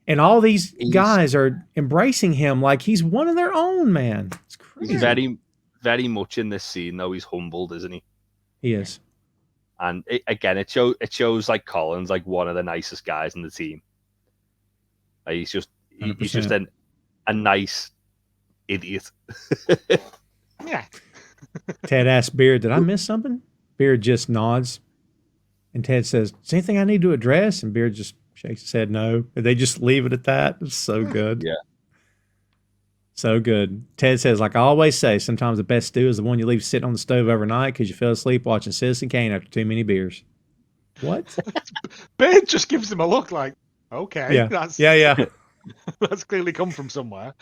and all these guys are embracing him like he's one of their own, man. It's crazy. He's very, very much in this scene, though. He's humbled, isn't he? He is. And it shows like Colin's like one of the nicest guys in the team. Like, he's just a nice idiot. Yeah. Ted asks Beard, did I miss something? Beard just nods. And Ted says, is there anything I need to address? And Beard just shakes his head no. And they just leave it at that. It's so good. Yeah. So good. Ted says, like I always say, sometimes the best stew is the one you leave sitting on the stove overnight because you fell asleep watching Citizen Kane after too many beers. What? Bate just gives him a look like, okay, Yeah. that's Yeah. that's clearly come from somewhere.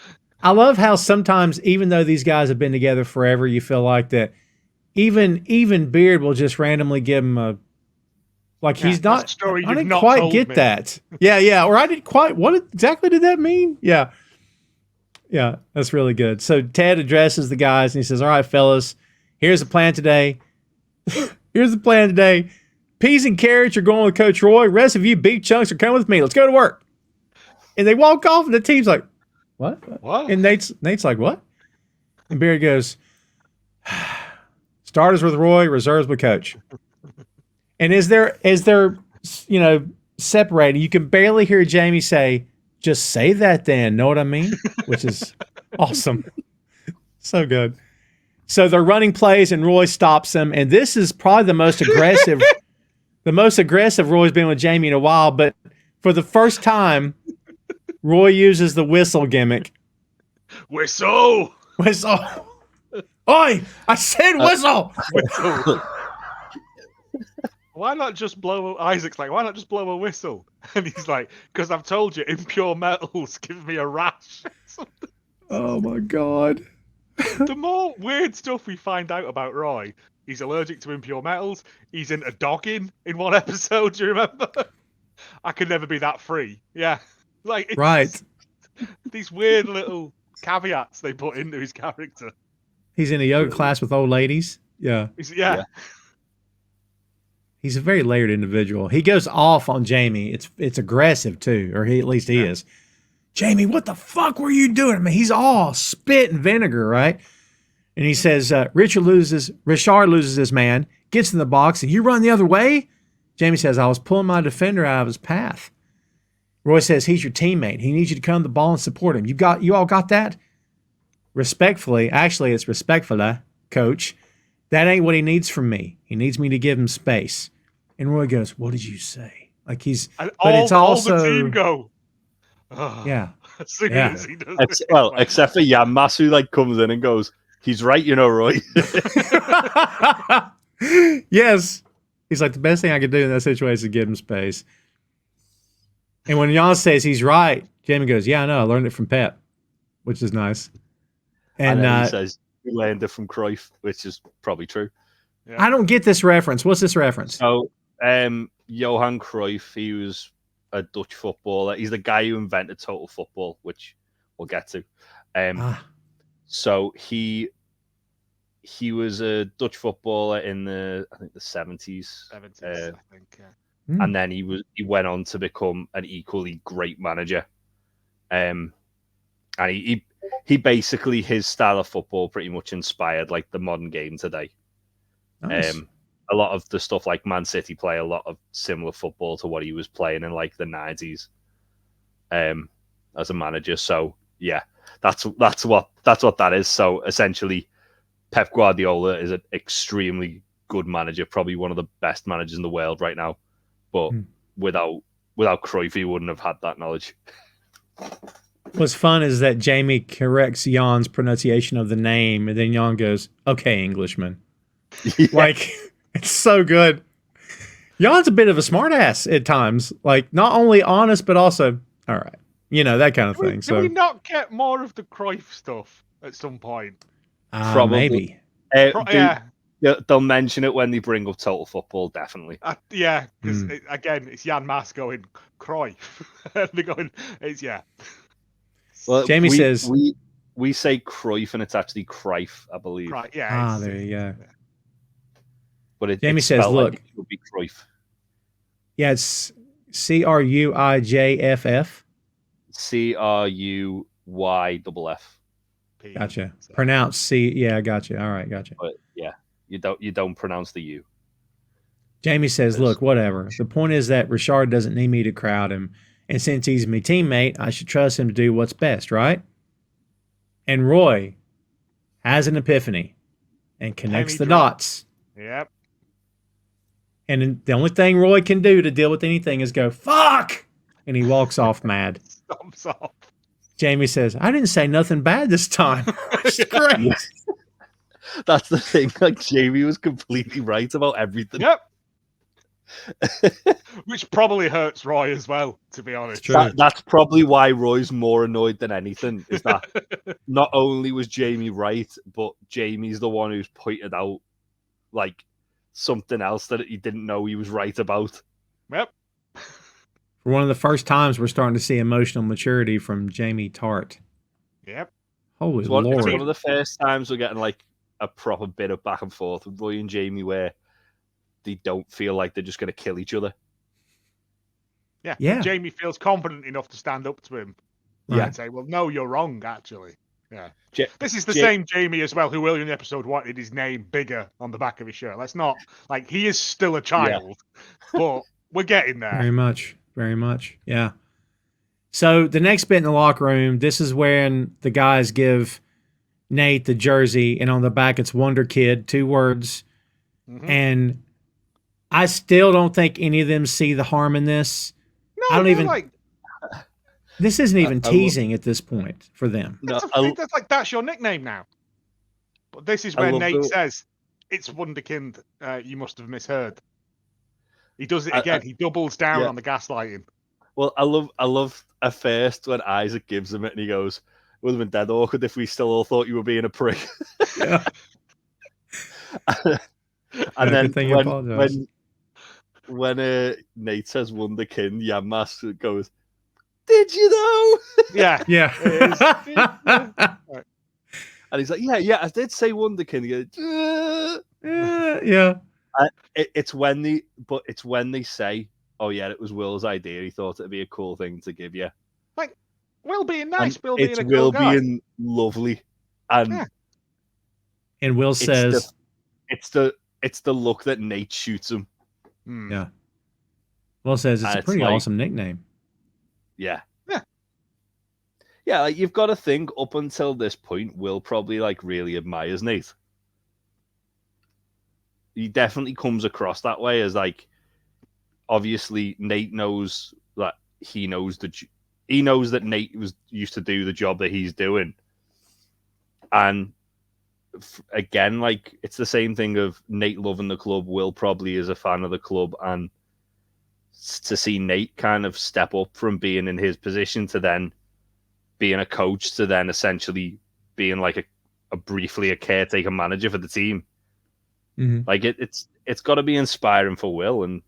I love how sometimes, even though these guys have been together forever, you feel like that even Beard will just randomly give him a, like Yeah, he's that's not, a story I you've didn't not quite told get me. that. Yeah. Or I didn't quite, what exactly did that mean? Yeah. Yeah, that's really good. So Ted addresses the guys and he says, all right, fellas, here's the plan today. Peas and carrots are going with Coach Roy. Rest of you beef chunks are coming with me. Let's go to work. And they walk off and the team's like, what? What? And Nate's like, what? And Beard goes, starters with Roy, reserves with Coach. And as they're separating, you can barely hear Jamie say, just say that then, know what I mean? Which is awesome. So good. So they're running plays and Roy stops them. And this is probably the most aggressive Roy's been with Jamie in a while. But for the first time, Roy uses the whistle gimmick. Whistle! Oi! I said whistle! Whistle! Why not just blow? Isaac's like, why not just blow a whistle? And he's like, because I've told you, impure metals give me a rash. Oh my God. The more weird stuff we find out about Roy, he's allergic to impure metals. He's into dogging in one episode. Do you remember? I could never be that free. Yeah, like Right. These weird little caveats they put into his character. He's in a yoga class with old ladies. Yeah. Yeah. He's a very layered individual. He goes off on Jamie. It's aggressive too, or at least he is. Jamie, what the fuck were you doing? I mean, he's all spit and vinegar, right? And he says, Richard loses his man, gets in the box, and you run the other way? Jamie says, I was pulling my defender out of his path. Roy says, he's your teammate. He needs you to come to the ball and support him. You all got that? Respectfully, actually, it's respectfully, coach. That ain't what he needs from me. He needs me to give him space. And Roy goes, what did you say? Like he's, and but it's also, all the team go. Yeah. As soon as he does it. Well, except for Yanmas, who like comes in and goes, he's right, Roy. Yes. He's like, the best thing I could do in that situation is give him space. And when Jan says he's right, Jamie goes, yeah, I know. I learned it from Pep, which is nice. And then he says, you learned it from Cruyff, which is probably true. Yeah. I don't get this reference. What's this reference? So, Johan Cruyff, he was a Dutch footballer. He's the guy who invented total football, which we'll get to. So he was a Dutch footballer in the 70s. I think. Yeah. And then he went on to become an equally great manager. And he basically, his style of football pretty much inspired like the modern game today. Nice. A lot of the stuff like Man City play a lot of similar football to what he was playing in like the 90s as a manager. So yeah, that's what that is. So essentially, Pep Guardiola is an extremely good manager, probably one of the best managers in the world right now. But without Cruyff, he wouldn't have had that knowledge. What's fun is that Jamie corrects Jan's pronunciation of the name, and then Jan goes, okay, Englishman. Yeah. Like, it's so good. Jan's a bit of a smartass at times. Like, not only honest, but also, all right. That kind of thing. Did we not get more of the Cruyff stuff at some point? Maybe. Yeah. They'll mention it when they bring up Total Football, definitely. Yeah, because again, it's Jan Mas going, Cruyff. And they're going, yeah. Well, Jamie says... We say Cruyff, and it's actually Cruyff, I believe. Right, yeah. There you go. Yeah. But Jamie says, look. Like it would be Cruyff. Yeah, it's Cruijff. Cruyyff. Gotcha. Pronounce C. Yeah, gotcha. All right, gotcha. But yeah, you don't pronounce the U. Jamie says, look, whatever. The point is that Richard doesn't need me to crowd him. And since he's my teammate, I should trust him to do what's best, right? And Roy has an epiphany and connects the dots. Yep. And the only thing Roy can do to deal with anything is go, fuck! And he walks off mad. Stomps off. Jamie says, I didn't say nothing bad this time. It's great. That's the thing. Like, Jamie was completely right about everything. Yep. Which probably hurts Roy as well, to be honest. That's probably why Roy's more annoyed than anything, is that not only was Jamie right, but Jamie's the one who's pointed out like something else that he didn't know he was right about. Yep. For one of the first times we're starting to see emotional maturity from Jamie Tart. Yep. Holy Lord. Lord. It's one of the first times we're getting like a proper bit of back and forth with Roy and Jamie where they don't feel like they're just going to kill each other. Yeah. Jamie feels confident enough to stand up to him. Yeah. And say, well, no, you're wrong, actually. Yeah. This is the same Jamie as well, who earlier in the episode wanted his name bigger on the back of his shirt. Let's not, like, he is still a child, but we're getting there. Very much. Very much. Yeah. So the next bit in the locker room, this is when the guys give Nate the jersey, and on the back it's Wonder Kid, 2 words. Mm-hmm. And I still don't think any of them see the harm in this. No, I don't even like. This isn't even teasing at this point for them. That's your nickname now. But this is where Nate says, it's Wunderkind, you must have misheard. He does it again. He doubles down on the gaslighting. Well, I love at first when Isaac gives him it and he goes, it would have been dead awkward if we still all thought you were being a prick. Yeah. And then when Nate says Wunderkind, Yammas goes, did you know? Yeah. Yeah. Right. And he's like, yeah, I did say Wunderkind. He goes, yeah. It's when they say, oh yeah, it was Will's idea. He thought it'd be a cool thing to give you. Like, Will being nice, and Will being a cool guy. Being lovely. And and Will says it's the look that Nate shoots him. Yeah. Will says it's a pretty awesome nickname. Yeah. Yeah, like you've got to think up until this point, Will probably like really admires Nate. He definitely comes across that way as like, obviously Nate knows that he knows that Nate was used to do the job that he's doing. And again, like it's the same thing of Nate loving the club. Will probably is a fan of the club, and to see Nate kind of step up from being in his position to then being a coach to then essentially being like a briefly a caretaker manager for the team. Mm-hmm. Like it's got to be inspiring for Will, and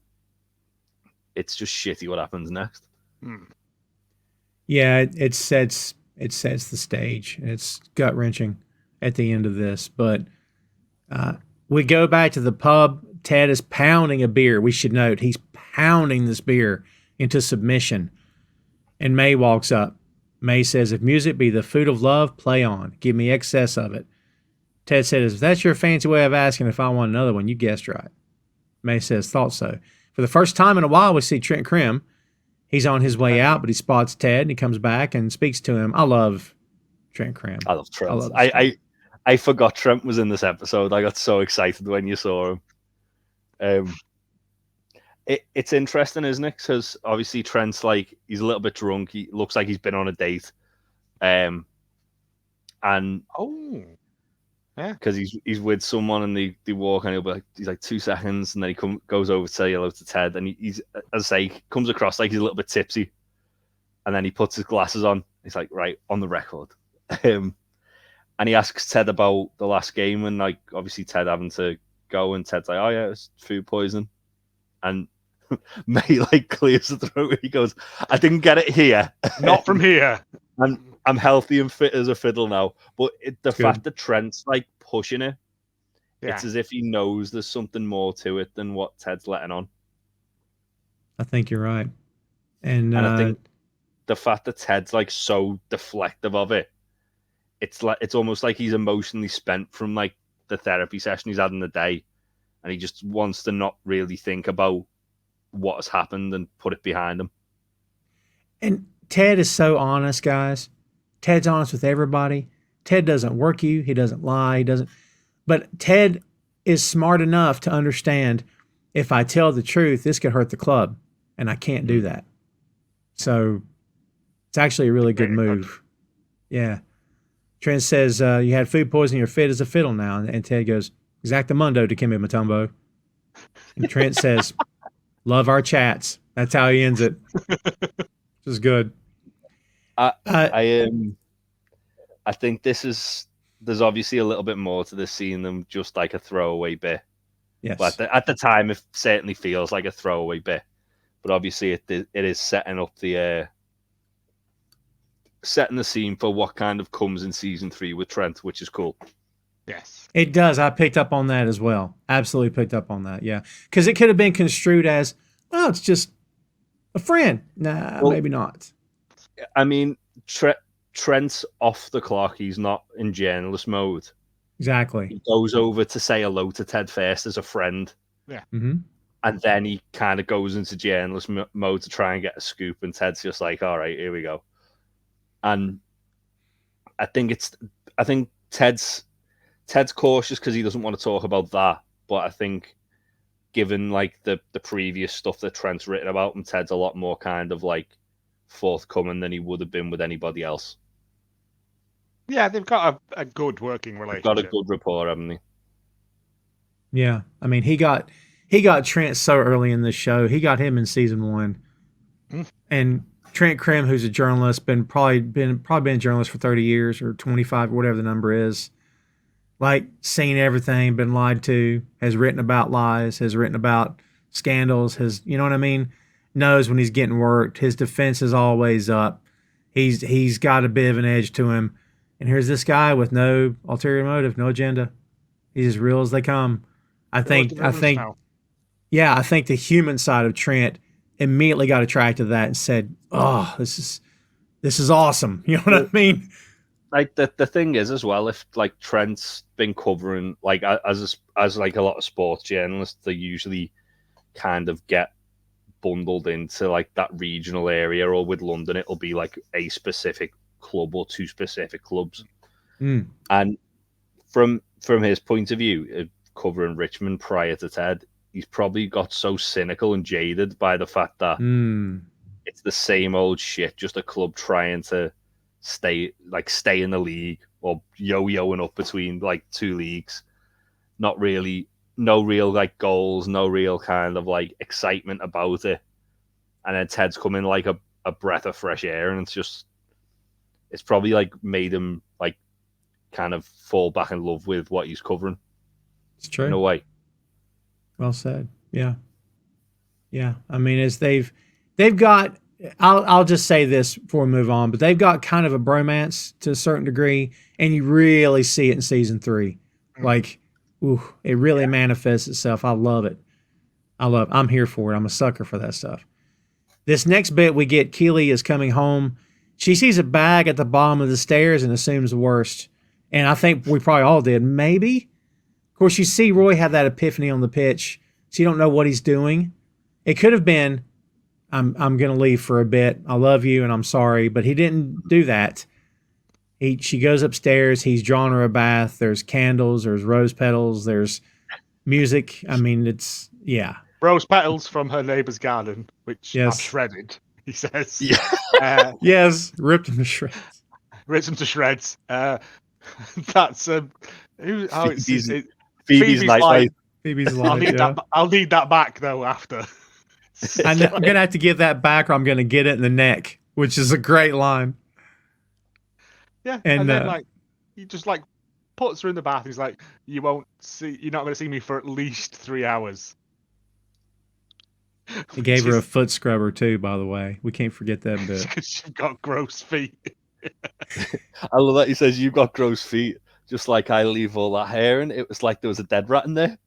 it's just shitty what happens next. Yeah, it sets the stage. It's gut wrenching at the end of this, but we go back to the pub. Ted is pounding a beer. We should note he's pounding this beer into submission, and May walks up. May says, "If music be the food of love, play on. Give me excess of it." Ted says, "If that's your fancy way of asking if I want another one, you guessed right." May says, "Thought so." For the first time in a while, we see Trent Krim. He's on his way out, but he spots Ted, and he comes back and speaks to him. I love Trent Krim. I love Trent. I forgot Trent was in this episode. I got so excited when you saw him. It's interesting, isn't it? Because obviously Trent's like, he's a little bit drunk. He looks like he's been on a date. And because he's with someone and they walk and he's like 2 seconds and then he goes over to say hello to Ted, and he's, as I say, comes across like he's a little bit tipsy, and then he puts his glasses on. He's like, right, on the record. And he asks Ted about the last game, and like obviously Ted having to go, and Ted's like, oh yeah, it's food poisoning. And May like clears the throat and he goes, I didn't get it here. Not from here. And I'm healthy and fit as a fiddle now. But fact that Trent's like pushing it, it's as if he knows there's something more to it than what Ted's letting on. I think you're right. And I think the fact that Ted's like so deflective of it, it's almost like he's emotionally spent from like the therapy session he's had in the day, and he just wants to not really think about what has happened and put it behind him. And Ted is so honest, guys. Ted's honest with everybody. Ted doesn't work you. He doesn't lie. He doesn't. But Ted is smart enough to understand, if I tell the truth, this could hurt the club, and I can't do that. So it's actually a really good move. Yeah. Trent says, you had food poisoning, you're fit as a fiddle now. And Ted goes, exactamundo to Kimmy Matumbo. And Trent says, Love our chats. That's how he ends it. Which is good. I think there's obviously a little bit more to this scene than just like a throwaway bit. Yes. But at the time, it certainly feels like a throwaway bit. But obviously, it is setting up setting the scene for what kind of comes in season 3 with Trent, which is cool. Yes. It does. I picked up on that as well. Absolutely picked up on that. Yeah. Because it could have been construed as, well, it's just a friend. Nah, well, maybe not. I mean, Trent's off the clock. He's not in journalist mode. Exactly. He goes over to say hello to Ted first as a friend. Yeah. Mm-hmm. And then he kind of goes into journalist mode to try and get a scoop. And Ted's just like, all right, here we go. And I think Ted's cautious because he doesn't want to talk about that. But I think given like the previous stuff that Trent's written about him, Ted's a lot more kind of like forthcoming than he would have been with anybody else. Yeah, they've got a good working relationship. They've got a good rapport, haven't they? Yeah. I mean, he got Trent so early in this show. He got him in season 1. And Trent Krim, who's a journalist, probably been a journalist for 30 years or 25, or whatever the number is. Like, seen everything, been lied to, has written about lies, has written about scandals, you know what I mean? Knows when he's getting worked. His defense is always up. He's got a bit of an edge to him. And here's this guy with no ulterior motive, no agenda. He's as real as they come. I think the human side of Trent immediately got attracted to that and said, "Oh, this is awesome." You know what I mean? Like the thing is as well, if like Trent's been covering like as like a lot of sports journalists, they usually kind of get bundled into like that regional area, or with London, it'll be like a specific club or 2 specific clubs. And from his point of view, covering Richmond prior to Ted, he's probably got so cynical and jaded by the fact that it's the same old shit, just a club trying to stay in the league or yo-yoing up between like 2 leagues. No real like goals, no real kind of like excitement about it. And then Ted's come in like a breath of fresh air, and it's probably like made him like kind of fall back in love with what he's covering. It's true. In a way. Well said. Yeah. Yeah. I mean, as they've got, I'll just say this before we move on, but they've got kind of a bromance to a certain degree, and you really see it in season 3. Like, it really manifests itself. I love it. I'm here for it. I'm a sucker for that stuff. This next bit we get, Keely is coming home. She sees a bag at the bottom of the stairs and assumes the worst. And I think we probably all did. Maybe. Of course, you see Roy have that epiphany on the pitch, so you don't know what he's doing. It could have been, I'm going to leave for a bit. I love you and I'm sorry. But he didn't do that. She goes upstairs. He's drawn her a bath. There's candles. There's rose petals. There's music. I mean, it's, yeah. Rose petals from her neighbour's garden, which I've shredded, he says. Yeah. Yes, ripped them to shreds. Ripped them to shreds. That's Phoebe's life. Phoebe's life. I'll need that back though after. I'm gonna have to give that back, or I'm gonna get it in the neck, which is a great line. Yeah, and then like he just like puts her in the bath. He's like, you're not gonna see me for at least 3 hours. He gave her a foot scrubber too, by the way. We can't forget that bit. Because she's got gross feet. I love that he says, "You've got gross feet," just like I leave all that hair, and it was like there was a dead rat in there.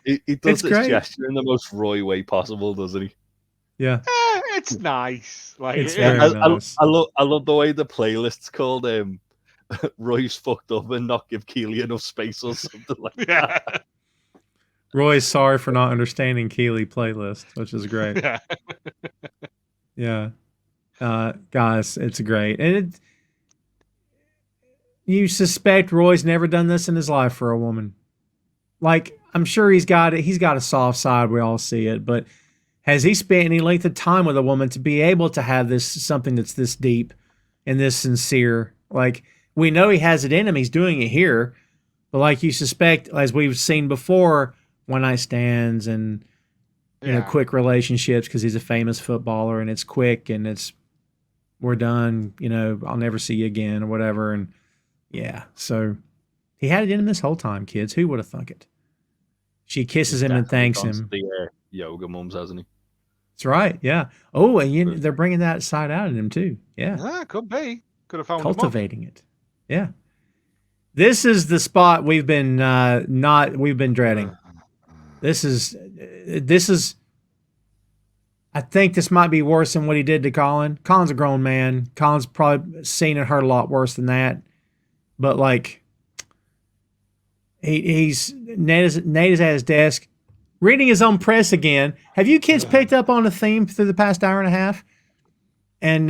He does this gesture in the most Roy way possible, doesn't he? Yeah, it's nice. Like it's very nice. I love the way the playlist's called. Roy's fucked up and not give Keely enough space or something like that. Roy's sorry for not understanding Keely playlist, which is great. Yeah. Guys, it's great. And you suspect Roy's never done this in his life for a woman. Like, I'm sure he's got a soft side, we all see it, but has he spent any length of time with a woman to be able to have this something that's this deep and this sincere? Like, we know he has it in him. He's doing it here. But like you suspect, as we've seen before, one night stands and quick relationships because he's a famous footballer and it's quick and we're done. I'll never see you again or whatever. And yeah, so he had it in him this whole time, kids. Who would have thunk it? She kisses him and thanks him. The yoga mums, hasn't he? That's right. Yeah. Oh, and they're bringing that side out in him too. Yeah. Yeah, could be. Could have found cultivating it. Yeah. This is the spot we've been dreading. This is. I think this might be worse than what he did to Colin. Colin's a grown man. Colin's probably seen and heard a lot worse than that. But like, Nate is at his desk, reading his own press again. Have you kids picked up on a theme through the past hour and a half? And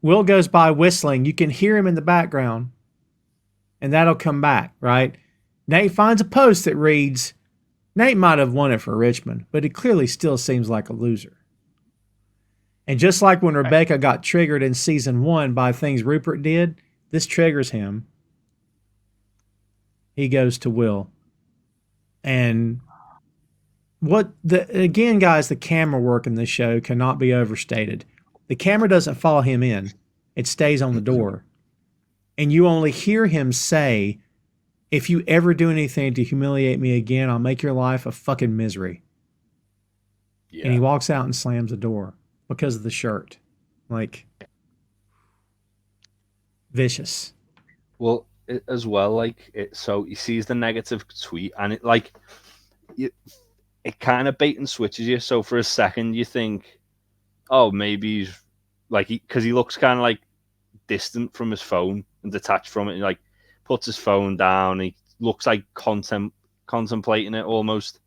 Will goes by whistling. You can hear him in the background. And that'll come back, right? Nate finds a post that reads, Nate might have won it for Richmond, but he clearly still seems like a loser. And just like when Rebecca got triggered in season 1 by things Rupert did, this triggers him. He goes to Will. And again, guys, the camera work in this show cannot be overstated. The camera doesn't follow him in. It stays on the door. And you only hear him say, if you ever do anything to humiliate me again, I'll make your life a fucking misery. Yeah. And he walks out and slams the door because of the shirt. Like, vicious. Well, as well, so he sees the negative tweet and it kind of bait and switches you. So for a second you think, oh, maybe he's because he looks kind of like distant from his phone and detached from it. He puts his phone down. He looks like contemplating it almost.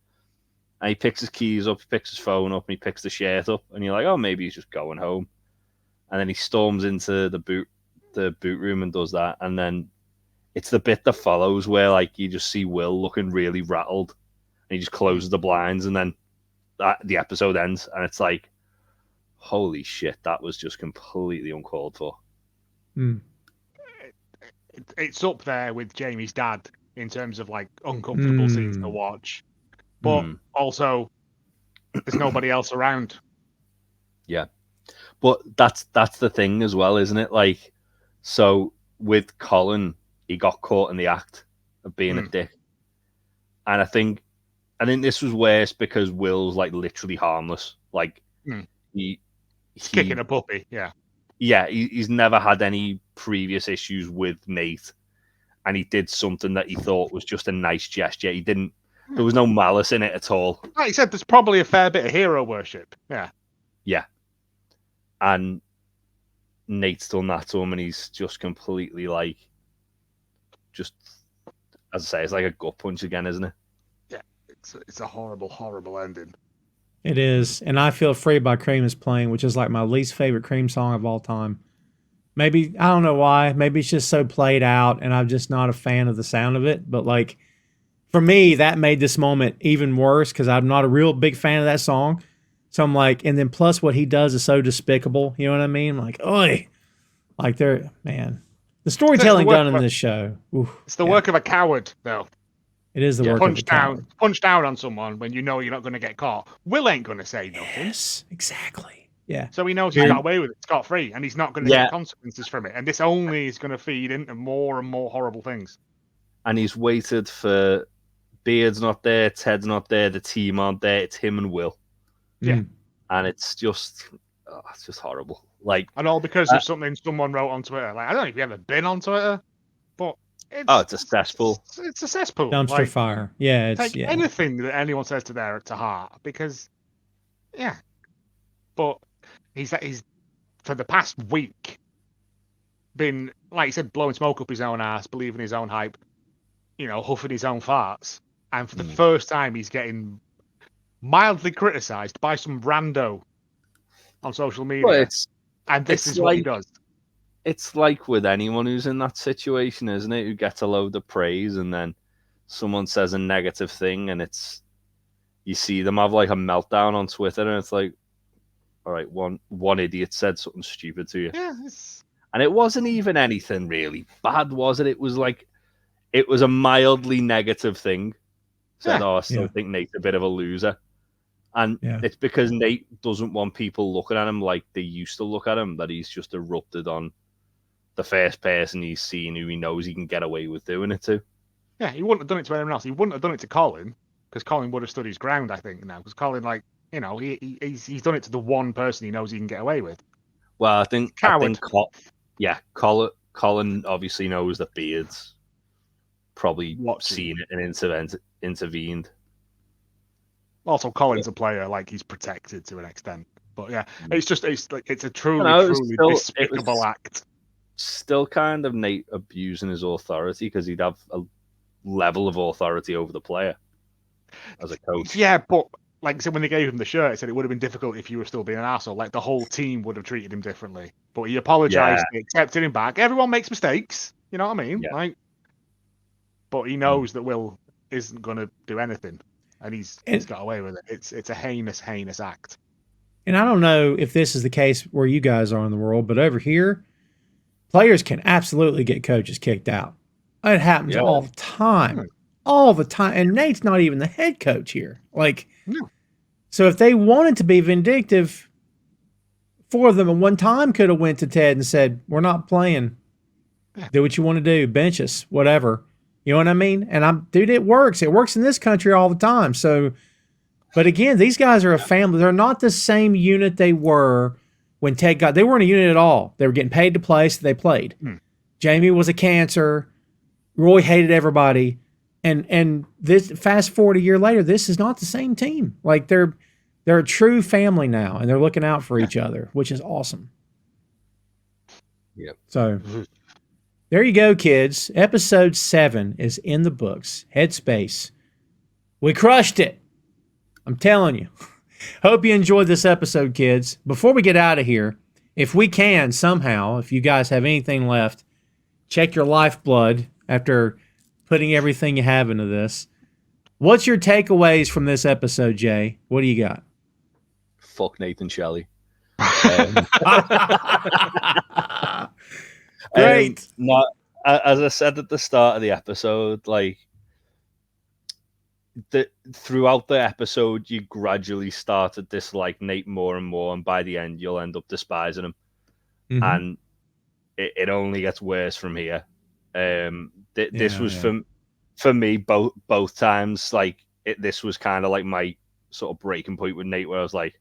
And he picks his keys up, he picks his phone up, and he picks the shirt up. And you're like, oh, maybe he's just going home. And then he storms into the boot room and does that. And then it's the bit that follows where you just see Will looking really rattled. And he just closes the blinds, and then the episode ends. And it's like, holy shit, that was just completely uncalled for. Mm. It's up there with Jamie's dad in terms of uncomfortable scenes to watch, but also there's nobody else around. Yeah, but that's the thing as well, isn't it? So with Colin, he got caught in the act of being a dick, and I think this was worse because Will's literally harmless. He's kicking a puppy. Yeah, he's never had any previous issues with Nate, and he did something that he thought was just a nice gesture. There was no malice in it at all. Like you said, there's probably a fair bit of hero worship. Yeah. And Nate's done that to him, and he's just completely just, as I say, it's like a gut punch again, isn't it? Yeah, it's a horrible, horrible ending. It is, and I Feel Free by Cream is playing, which is my least favorite Cream song of all time. Maybe, I don't know why, maybe it's just so played out, and I'm just not a fan of the sound of it, but for me, that made this moment even worse, because I'm not a real big fan of that song, so I'm and then plus what he does is so despicable, you know what I mean? Oy! Man, the storytelling done in this show. Oof, it's the work of a coward, though. It is the work of a coward. Punch down on someone when you know you're not going to get caught. Will ain't going to say nothing. Yes, exactly. Yeah. So he knows he's got away with it scot-free, and he's not going to get consequences from it. And this only is going to feed into more and more horrible things. And he's waited for Beard's not there, Ted's not there, the team aren't there. It's him and Will. Yeah. And it's just horrible. And all because of something someone wrote on Twitter. I don't know if you've ever been on Twitter, but it's a cesspool. It's a cesspool. Dumpster fire. Yeah. Take anything that anyone says to heart, because, But he's for the past week been, like you said, blowing smoke up his own ass, believing his own hype, huffing his own farts. And for the first time, he's getting mildly criticised by some rando on social media. Well, and this is what he does. It's like with anyone who's in that situation, isn't it? Who gets a load of praise and then someone says a negative thing, and you see them have a meltdown on Twitter, and it's all right, one idiot said something stupid to you. Yeah. And it wasn't even anything really bad, was it? It was it was a mildly negative thing. Said, I still Yeah. think Nate's a bit of a loser. And it's because Nate doesn't want people looking at him like they used to look at him, that he's just erupted on the first person he's seen who he knows he can get away with doing it to. Yeah, he wouldn't have done it to anyone else. He wouldn't have done it to Colin, because Colin would have stood his ground, I think, now. Because Colin, like, you know, he's done it to the one person he knows he can get away with. Well, I think Colin obviously knows that Beard's probably seen it and intervened. Also, Colin's a player, like, he's protected to an extent. But yeah, it's a truly despicable act. Still kind of Nate abusing his authority, because he'd have a level of authority over the player as a coach. Yeah, but like I said, when they gave him the shirt, it said it would have been difficult if you were still being an asshole. Like, the whole team would have treated him differently. But he apologized, he accepted him back. Everyone makes mistakes, you know what I mean? Yeah. Like, but he knows that Will isn't going to do anything, and he's got away with it. It's a heinous act. And I don't know if this is the case where you guys are in the world, but over here, players can absolutely get coaches kicked out. It happens all the time. All the time. And Nate's not even the head coach here. Like, so if they wanted to be vindictive, four of them at one time could have went to Ted and said, we're not playing. Do what you want to do. Bench us. Whatever. You know what I mean? And dude, it works. It works in this country all the time. So, but again, these guys are a family. They're not the same unit they were when Ted they weren't a unit at all. They were getting paid to play, so they played. Jamie was a cancer. Roy hated everybody. And this, fast forward a year later, this is not the same team. Like, they're a true family now, and they're looking out for each other, which is awesome. Yep. So there you go, kids. Episode 7 is in the books. Headspace. We crushed it. I'm telling you. Hope you enjoyed this episode, kids. Before we get out of here, if we can somehow, if you guys have anything left, check your lifeblood after putting everything you have into this. What's your takeaways from this episode, Jay? What do you got? Fuck Nathan Shelley. Great. As I said at the start of the episode, like, throughout the episode, you gradually start to dislike Nate more and more, and by the end, you'll end up despising him. Mm-hmm. And it only gets worse from here. This was for me both times. Like, this was kind of like my sort of breaking point with Nate, where I was like,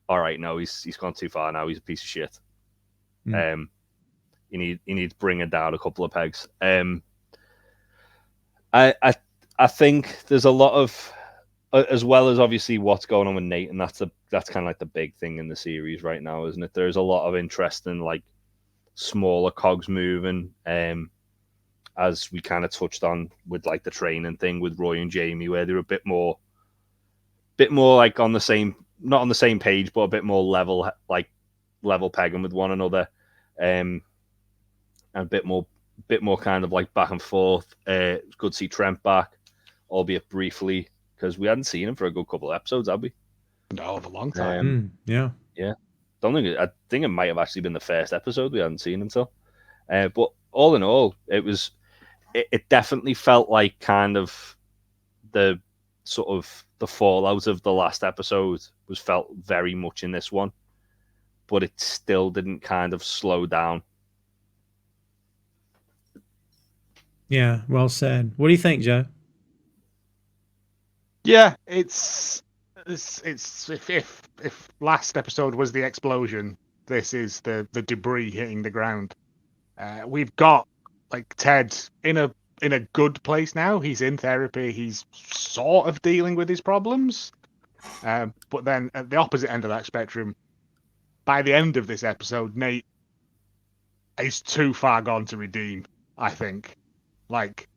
all right, no, he's gone too far now. He's a piece of shit. You need to bring it down a couple of pegs. I think there's a lot of, as well as obviously what's going on with Nate, and that's kind of like the big thing in the series right now, isn't it? There's a lot of interesting, like, smaller cogs moving, as we kind of touched on with, like, the training thing with Roy and Jamie, where they're a bit more like on the same, not on the same page, but a bit more level pegging with one another, and a bit more kind of like back and forth. It's good to see Trent back, albeit briefly, because we hadn't seen him for a good couple of episodes, had we? No, of a long time. Yeah. I think it might have actually been the first episode we hadn't seen until. But all in all, it definitely felt like kind of the sort of the fallout of the last episode was felt very much in this one, but it still didn't kind of slow down. Yeah, well said. What do you think, Joe? Yeah, it's if last episode was the explosion, this is the debris hitting the ground. We've got, like, Ted in a good place now. He's in therapy. He's sort of dealing with his problems. But then at the opposite end of that spectrum, by the end of this episode, Nate is too far gone to redeem, I think. Like,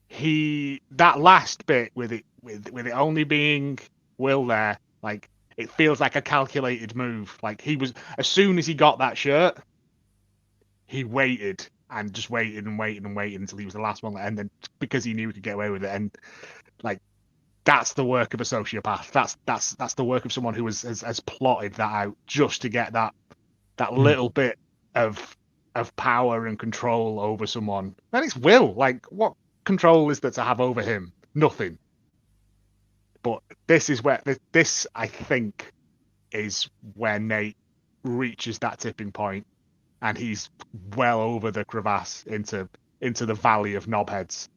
that last bit with it only being Will there, like, it feels like a calculated move. Like, he was, as soon as he got that shirt, he waited and just waited and waited and waited until he was the last one, and then because he knew he could get away with it. And, like, that's the work of a sociopath. That's the work of someone who has plotted that out just to get that little bit of power and control over someone. And it's Will. Like, what control is there to have over him? Nothing. But this is where this I think is where Nate reaches that tipping point, and he's well over the crevasse into the valley of knobheads.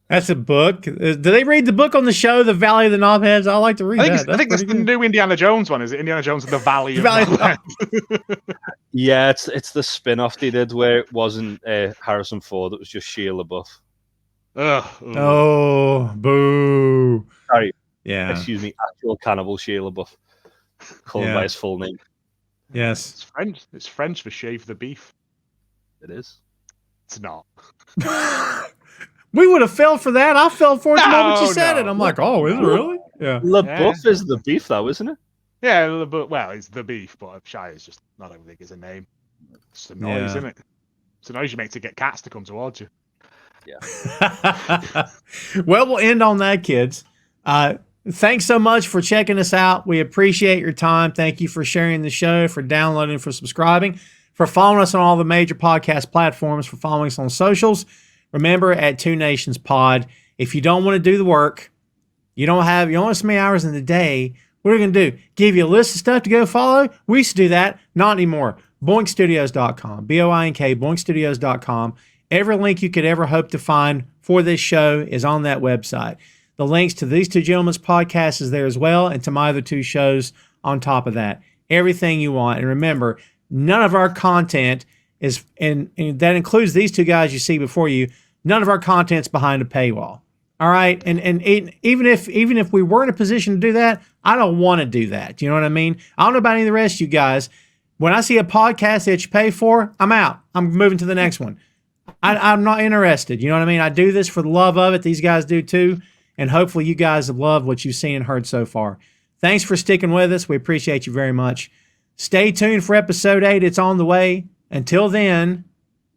That's a book. Do they read the book on the show, The Valley of the Knobheads? I like to read that. I think that's the new Indiana Jones one. Is it Indiana Jones and the Valley of Knobheads? Yeah, it's the spin-off they did where it wasn't Harrison Ford, it was just Shia LaBeouf. Oh, boo. Sorry. Yeah. Excuse me, actual cannibal Shia LaBeouf. Call him by his full name. Yes. It's French. It's French for shave the beef. It is. It's not. We would have fell for that. I fell for it the moment you said it. I'm like, oh, is it really? Yeah. LaBeouf is the beef, though, isn't it? Yeah, well, it's the beef, but Shia is just not everything is a name. It's a noise, isn't it? It's a noise you make to get cats to come towards you. Yeah. Well, we'll end on that, kids. Thanks so much for checking us out. We appreciate your time. Thank you for sharing the show, for downloading, for subscribing, for following us on all the major podcast platforms, for following us on socials. Remember, at Two Nations Pod, if you don't want to do the work, you don't want so many hours in the day, what are we going to do? Give you a list of stuff to go follow? We used to do that. Not anymore. BoinkStudios.com. B-O-I-N-K, BoinkStudios.com. Every link you could ever hope to find for this show is on that website. The links to these two gentlemen's podcasts is there as well, and to my other two shows on top of that. Everything you want. And remember, none of our content is, and that includes these two guys you see before you, none of our content's behind a paywall. All right? And even if we were in a position to do that, I don't want to do that. You know what I mean? I don't know about any of the rest of you guys. When I see a podcast that you pay for, I'm out. I'm moving to the next one. I'm not interested. You know what I mean? I do this for the love of it. These guys do too. And hopefully you guys have loved what you've seen and heard so far. Thanks for sticking with us. We appreciate you very much. Stay tuned for episode 8. It's on the way. Until then,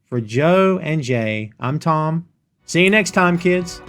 for Joe and Jay, I'm Tom. See you next time, kids.